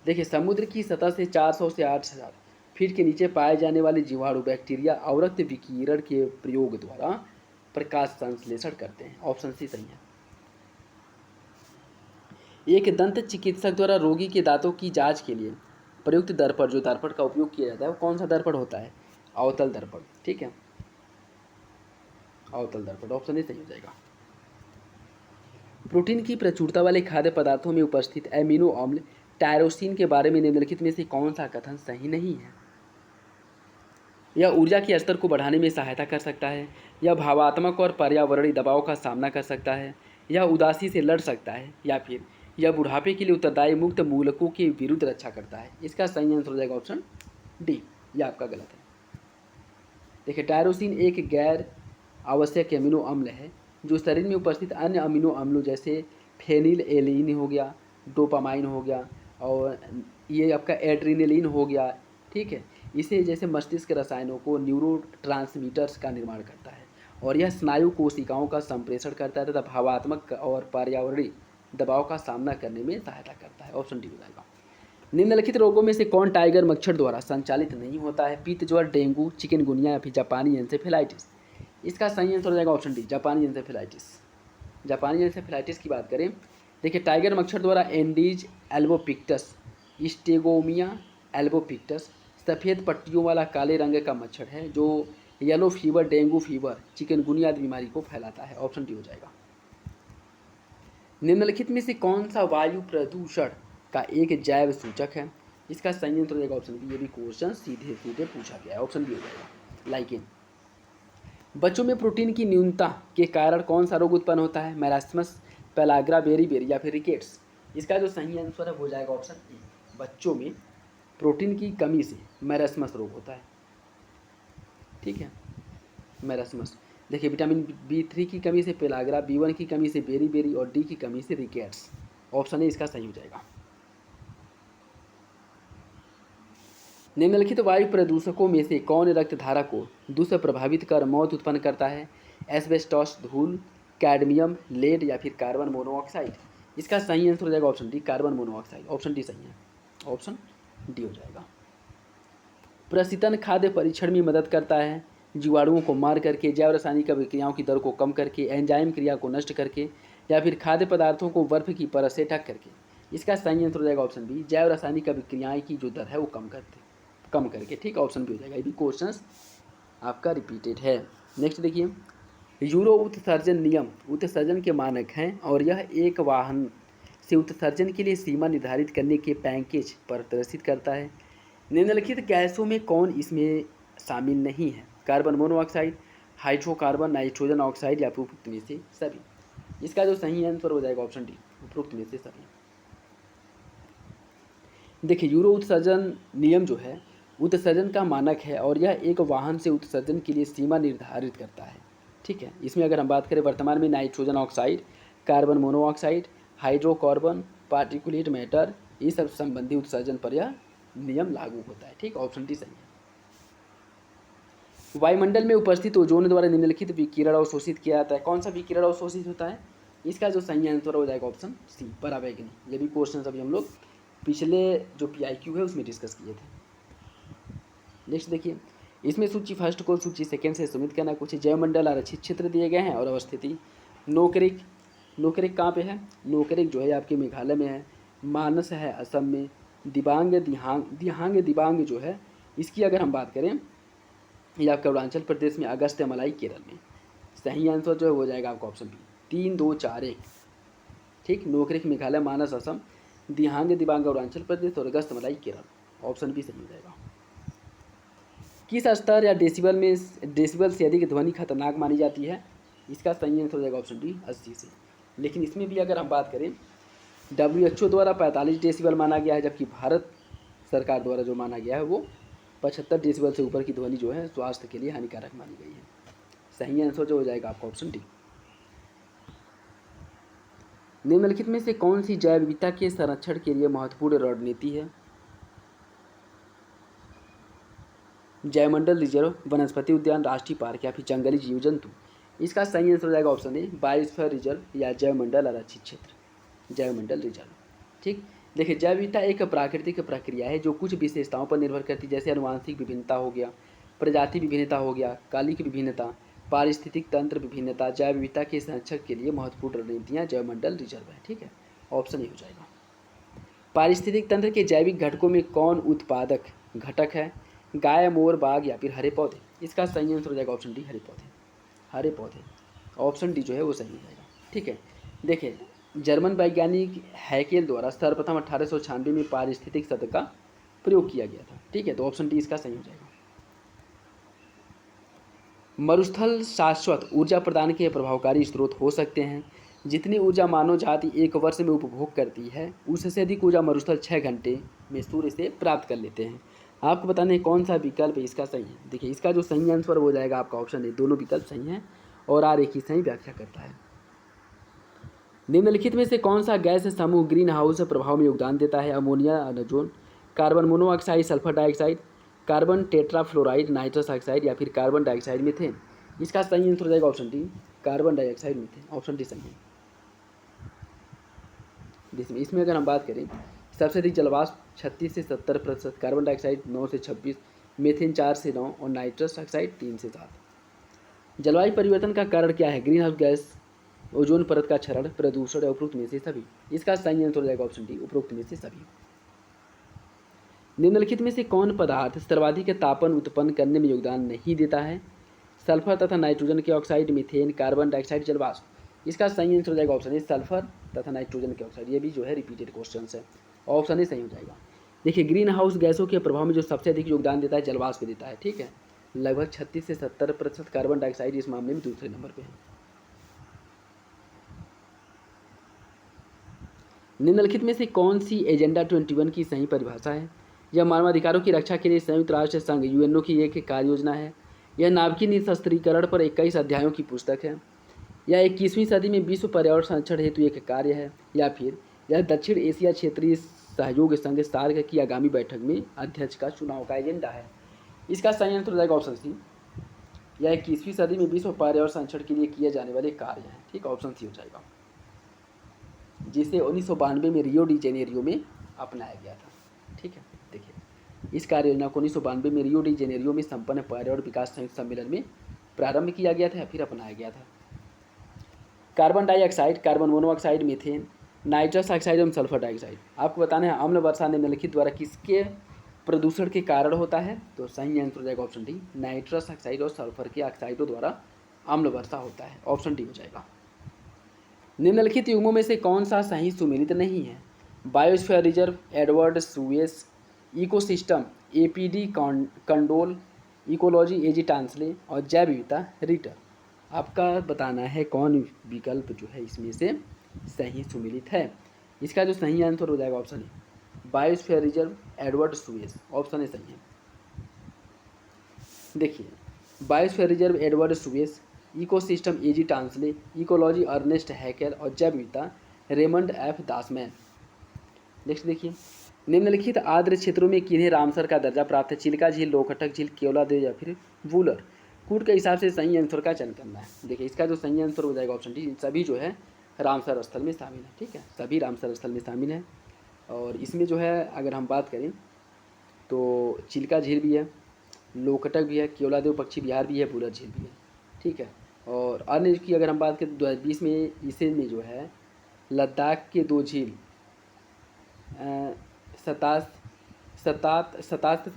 देखिए, समुद्र की सतह से 400 से 8000 फीट के नीचे पाए जाने वाले जीवाणु बैक्टीरिया अवरक्त विकिरण के प्रयोग द्वारा प्रकाश संश्लेषण करते हैं। ऑप्शन सी सही है। एक दंत चिकित्सक द्वारा रोगी के दांतों की जांच के लिए प्रयुक्त दर्पण, जो दर्पण का उपयोग किया जाता है वो कौन सा दर्पण होता है? अवतल दर्पण। ठीक है, अवतल दर्पण। ऑप्शन ए सही हो जाएगा। प्रोटीन की प्रचुरता वाले खाद्य पदार्थों में उपस्थित एमिनो अम्ल टायरोसिन के बारे में निम्नलिखित में से कौन सा कथन सही नहीं है? यह ऊर्जा के स्तर को बढ़ाने में सहायता कर सकता है, यह भावात्मक और पर्यावरणीय दबाव का सामना कर सकता है, यह उदासी से लड़ सकता है, या फिर यह बुढ़ापे के लिए उत्तरदायी मुक्त मूलकों के विरुद्ध रक्षा करता है। इसका सही आंसर हो जाएगा ऑप्शन डी, यह आपका गलत है। देखिए, टायरोसिन एक गैर आवश्यक एमिनो अम्ल है जो शरीर में उपस्थित अन्य अमीनो अम्लों जैसे फेनिल एलिन हो गया, डोपामाइन हो गया और ये आपका एड्रेनलिन हो गया, ठीक है। इसे जैसे मस्तिष्क रसायनों को न्यूरोट्रांसमीटर्स का निर्माण करता है और यह स्नायु कोशिकाओं का संप्रेषण करता है तथा भावात्मक और पर्यावरणीय दबाव का सामना करने में सहायता करता है। ऑप्शन डी हो जाएगा। निम्नलिखित रोगों में से कौन टाइगर मच्छर द्वारा संचालित नहीं होता है? पित्त ज्वर, डेंगू, चिकनगुनिया या फिर जापानी एंसेफेलाइटिस। इसका सही आंसर हो जाएगा ऑप्शन डी, जापानी एंसेफेलाइटिस। जापानी एंसेफेलाइटिस की बात करें, देखिए टाइगर मच्छर द्वारा एंडीज एल्बोपिक्टस, स्टेगोमिया एल्बोपिक्टस सफ़ेद पट्टियों वाला काले रंग का मच्छर है जो yellow fever, dengue fever, chikungunya आदि बीमारी को फैलाता है। ऑप्शन डी हो जाएगा। निम्नलिखित में से कौन सा वायु प्रदूषण का एक जैव सूचक है? इसका सही आंसर हो जाएगा ऑप्शन बी। ये भी क्वेश्चन सीधे सीधे पूछा गया है, ऑप्शन बी हो जाएगा, लाइकेन। बच्चों में प्रोटीन की न्यूनता के कारण कौन सा रोग उत्पन्न होता है? मैरास्मस, पेलाग्रा, बेरी या फिर रिकेट्स। इसका जो सही आंसर है वो जाएगा ऑप्शन ए। बच्चों में प्रोटीन की कमी से मैरास्मस रोग होता है, ठीक है, मैरास्मस। देखिए विटामिन B3 की कमी से पेलाग्रा, B1 की कमी से बेरी और डी की कमी से रिकेट्स। ऑप्शन ए इसका सही हो जाएगा। निम्नलिखित वायु प्रदूषकों में से कौन रक्त धारा को दुष्प्रभावित कर मौत उत्पन्न करता है? एस्बेस्टॉस, धूल, कैडमियम, लेड या फिर कार्बन मोनोऑक्साइड। इसका सही आंसर हो जाएगा option D, carbon monoxide. Option D सही है, ऑप्शन डी हो जाएगा। प्रशीतन खाद्य परीक्षण में मदद करता है, जीवाणुओं को मार करके, जैव रासायनिक अभिक्रियाओं की दर को कम करके, एंजाइम क्रिया को नष्ट करके या फिर खाद्य पदार्थों को बर्फ की परत से ढक करके। इसका सही आंसर हो जाएगा ऑप्शन बी, जैव रासायनिक अभिक्रियाएँ की जो दर है वो कम करके, ठीक, ऑप्शन बी हो जाएगा। ये भी क्वेश्चन आपका रिपीटेड है। नेक्स्ट देखिए, यूरो उत्सर्जन नियम उत्सर्जन के मानक हैं और यह एक वाहन से उत्सर्जन के लिए सीमा निर्धारित करने के पैकेज पर प्रदर्शित करता है। निम्नलिखित गैसों में कौन इसमें शामिल नहीं है? Carbon monoxide, hydrocarbon, nitrogen oxide या उपरोक्त में से सभी। इसका जो सही आंसर हो जाएगा ऑप्शन डी, उपरोक्त में से सभी। देखिए यूरो उत्सर्जन नियम जो है उत्सर्जन का मानक है और यह एक वाहन से उत्सर्जन के लिए सीमा निर्धारित करता है, ठीक है। इसमें अगर हम बात करें वर्तमान में nitrogen oxide, carbon monoxide, hydrocarbon, particulate matter, ये सब संबंधी उत्सर्जन पर यह नियम लागू होता है, ठीक, ऑप्शन डी सही है। वायुमंडल में उपस्थित ओजोन द्वारा निम्नलिखित विकिरण अवशोषित किया जाता है। कौन सा विकिरण अवशोषित होता है? इसका जो सही आंसर हो जाएगा ऑप्शन सी, पराबैंगनी। ये भी क्वेश्चन अभी हम लोग पिछले जो PIQ है उसमें डिस्कस किए थे। नेक्स्ट देखिए, इसमें सूची फर्स्ट को सूची सेकेंड से सुमित करना कुछ। जैवमंडल आरक्षित क्षेत्र दिए गए हैं और अवस्थिति। नोकरेक कहाँ पे है? नोकरेक जो है आपके मेघालय में है, मानस है असम में, दिबांग जो है इसकी अगर हम बात करें ये आपका अरुणाचल प्रदेश में, अगस्त्य मलाई केरल में। सही आंसर जो है हो जाएगा आपका ऑप्शन बी, 3, 2, 4, 1, ठीक। नोकरेक मेघालय, मानस असम, दिबांग अरुणाचल प्रदेश और अगस्त्य मलाई केरल। ऑप्शन बी सही हो जाएगा। किस स्तर या डेसिबल से अधिक ध्वनि खतरनाक मानी जाती है? इसका सही आंसर हो जाएगा ऑप्शन डी, 80 से। लेकिन इसमें भी अगर हम बात करें WHO द्वारा 45 डेसिबल माना गया है, जबकि भारत सरकार द्वारा जो माना गया है वो 75 डेसिबल से ऊपर की ध्वनि जो है स्वास्थ्य के लिए हानिकारक मानी गई है। सही आंसर जो हो जाएगा आपका ऑप्शन डी। निम्नलिखित में से कौन सी जैव विविधता के संरक्षण के लिए महत्वपूर्ण रणनीति है? जैवमंडल रिजर्व, वनस्पति उद्यान, राष्ट्रीय पार्क या फिर जंगली जीव जंतु। इसका सही आंसर हो जाएगा ऑप्शन ए, बायोस्फीयर रिजर्व या जैवमंडल आरक्षित क्षेत्र, जैवमंडल रिजर्व, ठीक। देखिए जैव विविधता एक प्राकृतिक प्रक्रिया है जो कुछ विशेषताओं पर निर्भर करती है, जैसे अनुवांशिक विभिन्नता हो गया, प्रजाति विभिन्नता हो गया, कालिक विभिन्नता, पारिस्थितिक तंत्र विभिन्नता। जैव विविधता के संरक्षण के लिए महत्वपूर्ण रणनीतियाँ जैवमंडल रिजर्व है, ठीक है, ऑप्शन ए हो जाएगा। पारिस्थितिक तंत्र के जैविक घटकों में कौन उत्पादक घटक है? गाय, मोर, बाघ या फिर हरे पौधे। इसका सही आंसर हो जाएगा ऑप्शन डी, हरे पौधे। ऑप्शन डी जो है वो सही हो जाएगा, ठीक है। देखिए जर्मन वैज्ञानिक हैकेल द्वारा सर्वप्रथम 1896 में पारिस्थितिक शब्द का प्रयोग किया गया था, ठीक है, तो ऑप्शन डी इसका सही हो जाएगा। मरुस्थल शाश्वत ऊर्जा प्रदान के प्रभावकारी स्रोत हो सकते हैं। जितनी ऊर्जा मानव जाति एक वर्ष में उपभोग करती है उससे अधिक ऊर्जा मरुस्थल 6 घंटे में सूर्य से प्राप्त कर लेते हैं। आपको बताना है कौन सा विकल्प इसका सही है। देखिए इसका जो सही आंसर हो जाएगा आपका ऑप्शन ए, दोनों विकल्प सही हैं और आर एक ही सही व्याख्या करता है। निम्नलिखित में से कौन सा गैस समूह ग्रीन हाउस प्रभाव में योगदान देता है? Ammonia, ozone, carbon monoxide, sulphur dioxide, carbon tetrafluoride, nitrous oxide या फिर कार्बन डाइऑक्साइड मीथेन। इसका सही आंसर हो जाएगा option D, carbon dioxide methane. Option D सही है। जिसमें इसमें अगर हम बात करें, सबसे अधिक जलवाष्प 36 से 70%, कार्बन डाइऑक्साइड 9 से 26, मीथेन 4 से 9 और नाइट्रस ऑक्साइड 3 से 7। जलवायु परिवर्तन का कारण क्या है? ग्रीन हाउस गैस, ओजोन परत का क्षरण, प्रदूषण या उपरोक्त में से सभी। इसका सही आंसर हो जाएगा ऑप्शन डी, उपरोक्त में से सभी। निम्नलिखित में से कौन पदार्थ सर्वाधिक तापन उत्पन्न करने में योगदान नहीं देता है? सल्फर तथा नाइट्रोजन के ऑक्साइड, मीथेन, कार्बन डाइऑक्साइड, जलवाष्प। इसका सही आंसर हो जाएगा ऑप्शन ए, सल्फर तथा नाइट्रोजन के ऑक्साइड। ये भी जो है रिपीटेड क्वेश्चन है, ऑप्शन ए सही हो जाएगा। देखिए, ग्रीन हाउस गैसों के प्रभाव में जो सबसे अधिक योगदान देता है, जलवाष्प देता है। ठीक है, लगभग 36 से 70%। कार्बन डाइऑक्साइड इस मामले में दूसरे नंबर पर है। निम्नलिखित में से कौन सी एजेंडा 21 की सही परिभाषा है? यह मानवाधिकारों की रक्षा के लिए संयुक्त राष्ट्र संघ यूएनओ की एक कार्य योजना है। यह नाभिकीय निशस्त्रीकरण पर 21 अध्यायों की पुस्तक है। यह 21वीं सदी में विश्व पर्यावरण संरक्षण हेतु एक कार्य है, या फिर यह दक्षिण एशिया क्षेत्रीय सहयोग संघ सार्क की आगामी बैठक में अध्यक्ष का चुनाव का एजेंडा है। इसका सही आंसर हो जाएगा ऑप्शन सी, यह 21वीं सदी में विश्व पर्यावरण संरक्षण के लिए किए जाने वाले कार्य है। ठीक, ऑप्शन सी हो जाएगा, जिसे 1992 में रियो डी जेनेरियो में अपनाया गया था। ठीक है, देखिए, इस कार्य योजना को 1992 में रियो डी जेनेरियो में संपन्न पर्यावरण विकास संयुक्त सम्मेलन में प्रारंभ किया गया था या फिर अपनाया गया था। Carbon dioxide, carbon monoxide, methane, nitrous oxide एवं सल्फर डाइऑक्साइड। आपको बताना है अम्ल वर्षा निम्नलिखित द्वारा किसके प्रदूषण के कारण होता है? तो सही आंसर हो जाएगा ऑप्शन डी, नाइट्रस ऑक्साइड और सल्फर के ऑक्साइडों द्वारा अम्ल वर्षा होता है। ऑप्शन डी हो जाएगा। निम्नलिखित युग्मों में से कौन सा सही सुमेलित नहीं है? Biosphere reserve, Edward Suess, ecosystem, A P D Candolle, ecology A G Tansley और जैव विविधता रिटर। आपका बताना है कौन विकल्प जो है इसमें से सही सुमेलित है। इसका जो सही आंसर हो जाएगा option A, biosphere reserve, Edward Suess. Option A सही है। देखिए, biosphere reserve Edward Suess, ecosystem A G Tansley, ecology Ernst Haeckel और जैव विविधता रेमंड एफ दासमैन। नेक्स्ट देखिए, निम्नलिखित आर्द्र क्षेत्रों में किन्हें रामसर का दर्जा प्राप्त है? चिल्का झील, लोकटक झील, केवलादेव या फिर वूलर। कूट के हिसाब से सही आंसर का चयन करना है। देखिए, इसका जो सही आंसर हो जाएगा ऑप्शन डी, सभी जो है रामसर स्थल में शामिल है। ठीक है, सभी रामसर स्थल में शामिल है। और इसमें जो है अगर हम बात करें तो चिल्का झील भी है, लोकटक भी है, केवलादेव पक्षी विहार भी है, वूलर झील भी है। ठीक है, और अन्य की अगर हम बात करें तो 2020 में इसे में जो है लद्दाख के 2 झील, सतात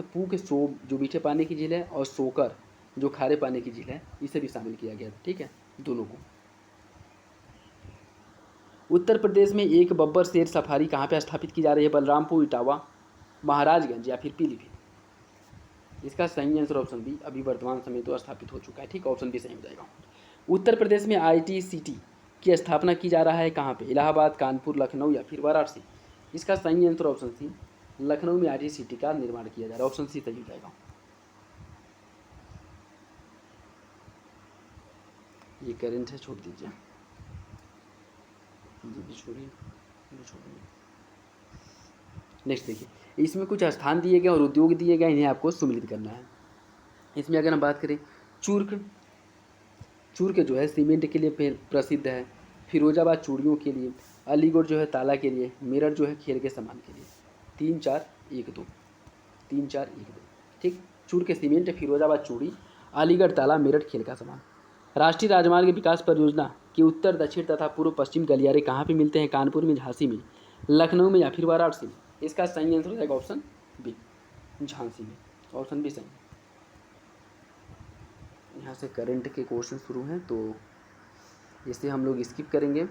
पूक सोब जो मीठे पानी की झील है और सोकर जो खारे पानी की झील है, इसे भी शामिल किया गया। ठीक है, दोनों को। उत्तर प्रदेश में एक बब्बर शेर सफारी कहाँ पे स्थापित की जा रही है? बलरामपुर, इटावा, महाराजगंज या फिर पीलीभीत। इसका सही आंसर ऑप्शन बी, अभी वर्तमान समय तो स्थापित हो चुका है। ठीक, ऑप्शन बी सही हो जाएगा। उत्तर प्रदेश में ITCT की स्थापना की जा रहा है कहाँ पे? इलाहाबाद, कानपुर, लखनऊ या फिर वाराणसी। इसका सही आंसर ऑप्शन सी, लखनऊ में ITCT का निर्माण किया जा रहा है। ऑप्शन सी सही हो जाएगा। ये करंट है, छोड़ दीजिए, छोड़िए। नेक्स्ट देखिए, इसमें कुछ स्थान दिए गए और उद्योग दिए गए, इन्हें आपको सम्मिलित करना है। इसमें अगर हम बात करें, चूर्क जो है सीमेंट के लिए प्रसिद्ध है, फिरोजाबाद चूड़ियों के लिए, अलीगढ़ जो है ताला के लिए, मेरठ जो है खेल के सामान के लिए। 3 4 1 2, 3 4 1 2। ठीक, चूर्क सीमेंट, फिरोजाबाद चूड़ी, अलीगढ़ ताला, मेरठ खेल का सामान। राष्ट्रीय राजमार्ग विकास परियोजना के उत्तर, दक्षिण तथा पूर्व पश्चिम गलियारे कहाँ पे मिलते हैं? कानपुर में, झांसी में, लखनऊ में या फिर वाराणसी में। इसका सही आंसर हो जाएगा ऑप्शन बी, झांसी में। ऑप्शन बी सही। यहाँ से करंट के क्वेश्चन शुरू हैं तो इसे हम लोग स्किप करेंगे।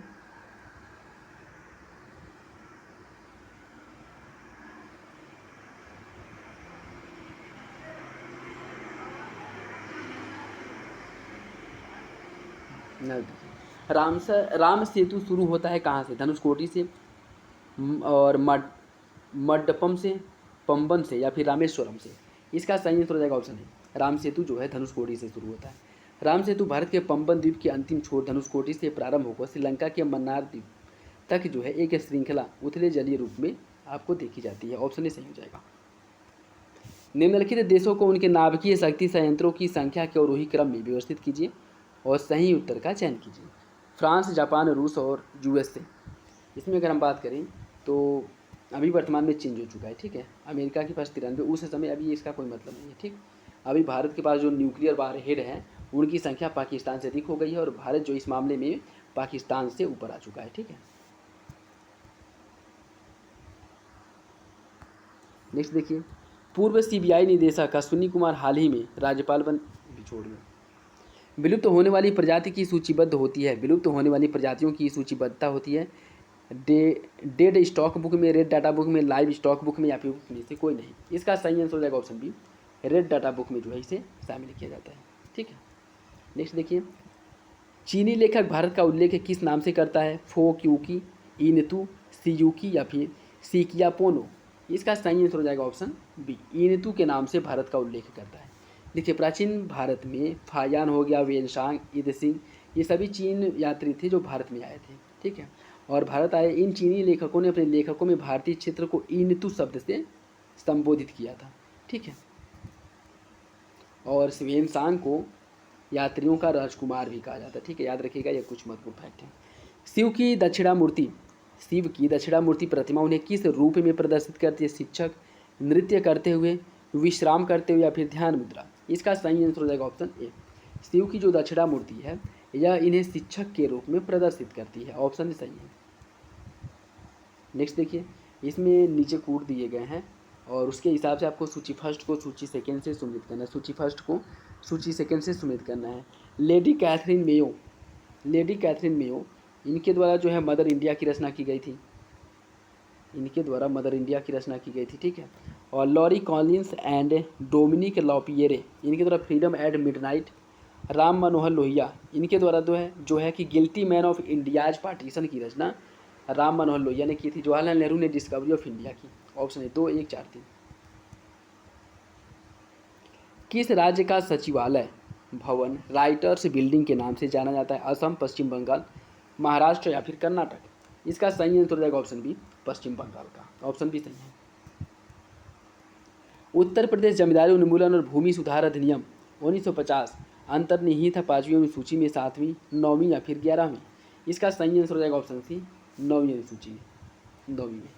राम सेतु शुरू होता है कहाँ से? धनुषकोटी से और मड्डपम से, पंबन से या फिर रामेश्वरम से। इसका सही आंसर हो जाएगा ऑप्शन है, राम सेतु जो है धनुषकोटी से शुरू होता है। राम सेतु भारत के पंबन द्वीप के अंतिम छोर धनुषकोटी से प्रारंभ होकर श्रीलंका के मन्नार द्वीप तक जो है एक श्रृंखला उथले जलीय रूप में आपको देखी जाती है। ऑप्शन ए सही हो जाएगा। निम्नलिखित देशों को उनके नाभिकीय शक्ति संयंत्रों की संख्या के आरोही क्रम में व्यवस्थित कीजिए और सही उत्तर का चयन कीजिए। फ्रांस, जापान, रूस और यूएसए। इसमें अगर हम बात करें तो अभी वर्तमान में चेंज हो चुका है, ठीक है। अमेरिका के पास 93, उस समय अभी इसका कोई मतलब नहीं है, ठीक। अभी भारत के पास जो न्यूक्लियर वार हेड हैं उनकी संख्या पाकिस्तान से अधिक हो गई है और भारत जो इस मामले में पाकिस्तान से ऊपर आ चुका है, ठीक है। नेक्स्ट देखिए, पूर्व सीबीआई निदेशक अश्विनी कुमार हाल ही में राज्यपाल बन छोड़ में विलुप्त होने वाली प्रजाति की सूचीबद्ध होती है। विलुप्त होने वाली प्रजातियों की सूचीबद्धता होती है डेड स्टॉक बुक में, रेड डाटा बुक में, लाइव स्टॉक बुक में या फिर में से कोई नहीं। इसका सही आंसर हो जाएगा option B, red data book में जो है इसे शामिल किया जाता है, ठीक है। नेक्स्ट देखिए, चीनी लेखक भारत का उल्लेख किस नाम से करता है? फो क्यूकी, इनतू, सियुकी या फिर सीकिया पोनो। इसका सही आंसर हो जाएगा ऑप्शन बी, इनतू के नाम से भारत का उल्लेख करता है। देखिए, प्राचीन भारत में फायान हो गया, वेनसांग, ईदसिंग, ये सभी चीन यात्री थे जो भारत में आए थे, ठीक है। और भारत आए इन चीनी लेखकों ने अपने लेखकों में भारतीय क्षेत्र को इनतू शब्द से संबोधित किया था, ठीक है। और वेनसांग को यात्रियों का राजकुमार भी कहा जाता है, ठीक है। याद रखिएगा, ये कुछ महत्वपूर्ण फैक्ट है। शिव की दक्षिणामूर्ति प्रतिमा उन्हें किस रूप में प्रदर्शित करती है? शिक्षक, नृत्य करते हुए, विश्राम करते हुए या फिर ध्यान मुद्रा। इसका सही आंसर हो जाएगा ऑप्शन ए, शिव की जो दक्षिणामूर्ति है यह इन्हें शिक्षक के रूप में प्रदर्शित करती है। ऑप्शन सही है। नेक्स्ट देखिए, इसमें नीचे कोड दिए गए हैं और उसके हिसाब से आपको सूची फर्स्ट को सूची सेकंड से सम्मिलित करना है। सूची फर्स्ट को सूची सेकंड से सम्मिलित करना है। लेडी कैथरीन मेयो इनके द्वारा जो है मदर इंडिया की रचना की गई थी, ठीक है। और लॉरी कॉलिंस एंड डोमिनिक लॉपिएरे इनके द्वारा freedom eight midnight. Ram Manohar Lohia इनके द्वारा जो है कि guilty man of India's partition की रचना राम मनोहर लोहिया ने की थी। जवाहरलाल नेहरू ने डिस्कवरी ऑफ इंडिया की। ऑप्शन है 2, 1, 4, 3। किस राज्य का सचिवालय भवन राइटर्स बिल्डिंग के नाम से जाना जाता है? असम, पश्चिम बंगाल, महाराष्ट्र या फिर कर्नाटक। इसका सही आंसर हो जाएगा ऑप्शन बी, पश्चिम बंगाल का। ऑप्शन बी सही है। उत्तर प्रदेश जमींदारी उन्मूलन और भूमि सुधार अधिनियम 1950 अंतर्निहित है 5वीं अनुसूची में, 7वीं, 9वीं या फिर 11वीं। इसका सही आंसर हो जाएगा ऑप्शन सी, 9वीं अनुसूची में, 9वीं में।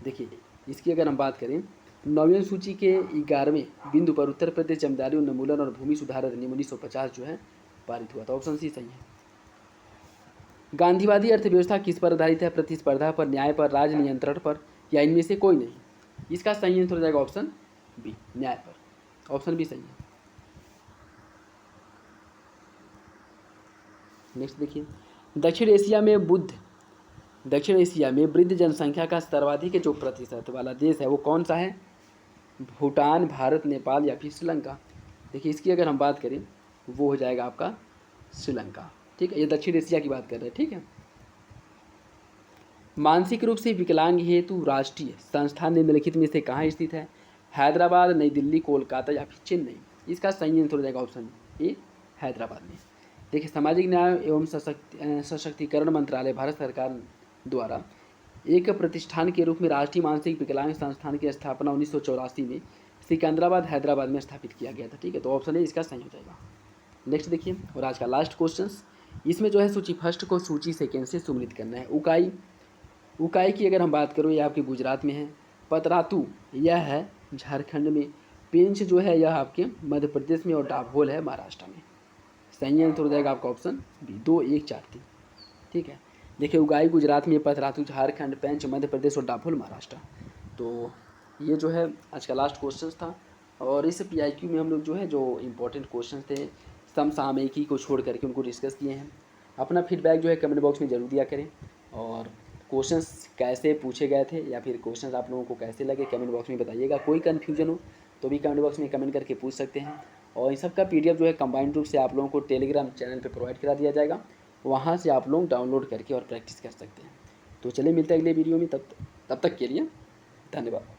देखिए, इसकी अगर हम बात करें, 9वीं अनुसूची के 11वें बिंदु पर उत्तर प्रदेश जमींदारी उन्मूलन और भूमि सुधार अधिनियम 1950 जो है पारित हुआ था। ऑप्शन सी सही है। गांधीवादी अर्थव्यवस्था किस पर आधारित है? प्रतिस्पर्धा पर, न्याय पर, राज नियंत्रण पर या इनमें से कोई नहीं। इसका सही आंसर हो जाएगा ऑप्शन बी, न्याय पर। ऑप्शन बी सही है। नेक्स्ट देखिए, दक्षिण एशिया में वृद्ध जनसंख्या का सर्वाधिक जो प्रतिशत वाला देश है वो कौन सा है? भूटान, भारत, नेपाल या फिर श्रीलंका। देखिए, इसकी अगर हम बात करें वो हो जाएगा आपका श्रीलंका, ठीक है। ये दक्षिण एशिया की बात कर रहे हैं, ठीक है। मानसिक रूप से विकलांग हेतु राष्ट्रीय संस्थान निम्नलिखित में से कहाँ स्थित है? हैदराबाद, नई दिल्ली, कोलकाता या फिर चेन्नई। इसका सही आंसर हो जाएगा ऑप्शन ए, हैदराबाद में। देखिए, सामाजिक न्याय एवं सशक्तिकरण मंत्रालय भारत सरकार द्वारा एक प्रतिष्ठान के रूप में राष्ट्रीय मानसिक विकलांग संस्थान की स्थापना 1984 में सिकंदराबाद, हैदराबाद में स्थापित किया गया था, ठीक है। तो ऑप्शन ए इसका सही हो जाएगा। नेक्स्ट देखिए, और आज का लास्ट क्वेश्चन, इसमें जो है सूची फर्स्ट को सूची सेकेंड से सम्मिलित करना है। उकाई की अगर हम बात करूँ, यह आपके गुजरात में है। पतरातू यह है झारखंड में। पेंच जो है यह आपके मध्य प्रदेश में और डाभोल है महाराष्ट्र में। सही आंसर हो जाएगा आपका ऑप्शन बी, 2, 1, 4, 3, ठीक है। देखिए, उगाई गुजरात में, पतरातू झारखंड, पेंच मध्य प्रदेश और डाभोल महाराष्ट्र। तो ये जो है आज का लास्ट क्वेश्चन था। और इस PIQ में हम लोग जो है जो इम्पोर्टेंट क्वेश्चन थे समसामयिकी को छोड़ करके उनको डिस्कस किए हैं। अपना फीडबैक जो है कमेंट बॉक्स में ज़रूर दिया करें। और क्वेश्चंस कैसे पूछे गए थे या फिर क्वेश्चंस आप लोगों को कैसे लगे कमेंट बॉक्स में बताइएगा। कोई कन्फ्यूजन हो तो भी कमेंट बॉक्स में कमेंट करके पूछ सकते हैं। और इन सब का PDF जो है कंबाइंड रूप से आप लोगों को टेलीग्राम चैनल पे प्रोवाइड करा दिया जाएगा। वहाँ से आप लोग डाउनलोड करके और प्रैक्टिस कर सकते हैं। तो चलिए, मिलते हैं अगले वीडियो में। तब तक के लिए धन्यवाद।